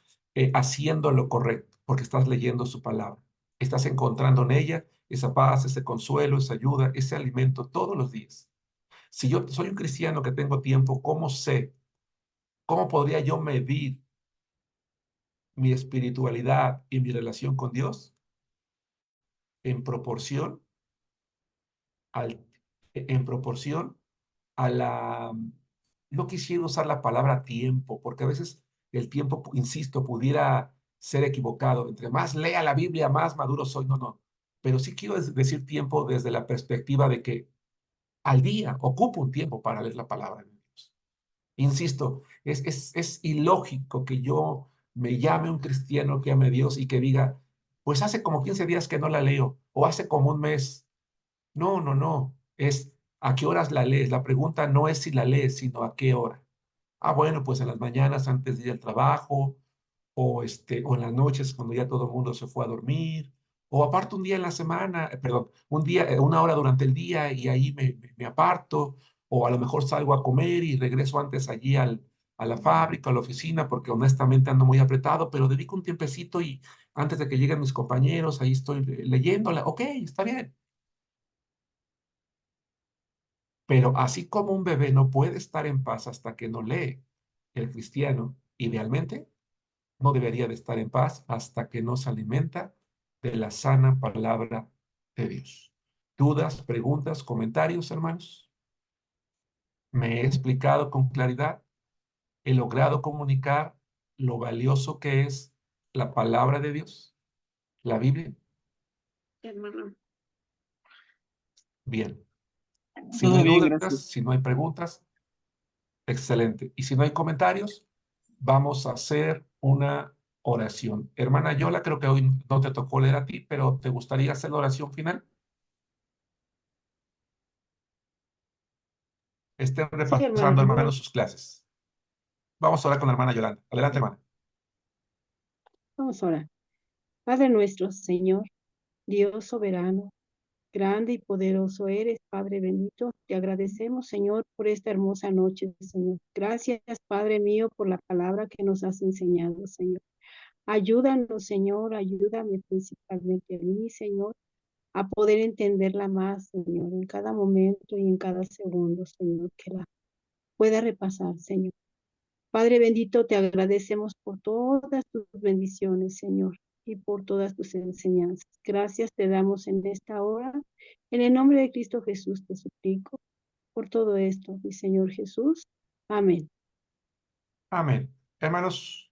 haciendo lo correcto? Porque estás leyendo su palabra. Estás encontrando en ella esa paz, ese consuelo, esa ayuda, ese alimento todos los días. Si yo soy un cristiano que tengo tiempo, ¿cómo sé? ¿Cómo podría yo medir mi espiritualidad y mi relación con Dios? En proporción al, en proporción a la, no quisiera usar la palabra tiempo, porque a veces el tiempo, insisto, pudiera ser equivocado. Entre más lea la Biblia, más maduro soy. No, no. Pero sí quiero decir tiempo desde la perspectiva de que al día ocupo un tiempo para leer la palabra de Dios. Insisto, es ilógico que yo me llame un cristiano que ame a Dios y que diga, pues hace como 15 días que no la leo, o hace como un mes. No, no, no. Es a qué horas la lees. La pregunta no es si la lees, sino a qué hora. Bueno, pues en las mañanas antes de ir al trabajo, o en las noches cuando ya todo el mundo se fue a dormir, o aparte un día en la semana, perdón, un día, una hora durante el día y ahí me aparto, o a lo mejor salgo a comer y regreso antes allí a la fábrica, a la oficina, porque honestamente ando muy apretado, pero dedico un tiempecito y antes de que lleguen mis compañeros, ahí estoy leyéndola. Ok, está bien. Pero así como un bebé no puede estar en paz hasta que no lee, el cristiano, idealmente, no debería de estar en paz hasta que no se alimenta de la sana palabra de Dios. ¿Dudas, preguntas, comentarios, hermanos? ¿Me he explicado con claridad? ¿He logrado comunicar lo valioso que es la palabra de Dios, la Biblia? Hermano. Bien. Si no Todo hay bien, dudas, gracias. si no hay preguntas, excelente. Y si no hay comentarios, vamos a hacer una oración. Hermana Yola, creo que hoy no te tocó leer a ti, pero ¿te gustaría hacer la oración final? Estén Sí, repasando, hermano. hermanos, sus clases. Vamos a orar con la hermana Yolanda. Adelante, hermana. Vamos a orar. Padre nuestro, Señor, Dios soberano, grande y poderoso eres, Padre bendito. Te agradecemos, Señor, por esta hermosa noche, Señor. Gracias, Padre mío, por la palabra que nos has enseñado, Señor. Ayúdanos, Señor, ayúdame principalmente a mí, Señor, a poder entenderla más, Señor, en cada momento y en cada segundo, Señor, que la pueda repasar, Señor. Padre bendito, te agradecemos por todas tus bendiciones, Señor, y por todas tus enseñanzas. Gracias te damos en esta hora. En el nombre de Cristo Jesús te suplico por todo esto, mi Señor Jesús. Amén. Amén. Hermanos,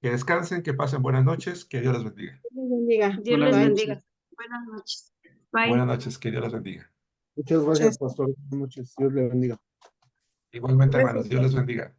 que descansen, que pasen buenas noches, que Dios les bendiga. Dios les bendiga. Dios Buenas les Bye. noches. bendiga. Buenas noches. Bye. Buenas noches, que Dios les bendiga. Muchas gracias, pastor. Buenas noches. Dios le bendiga. Igualmente, Gracias. hermanos, Dios les bendiga.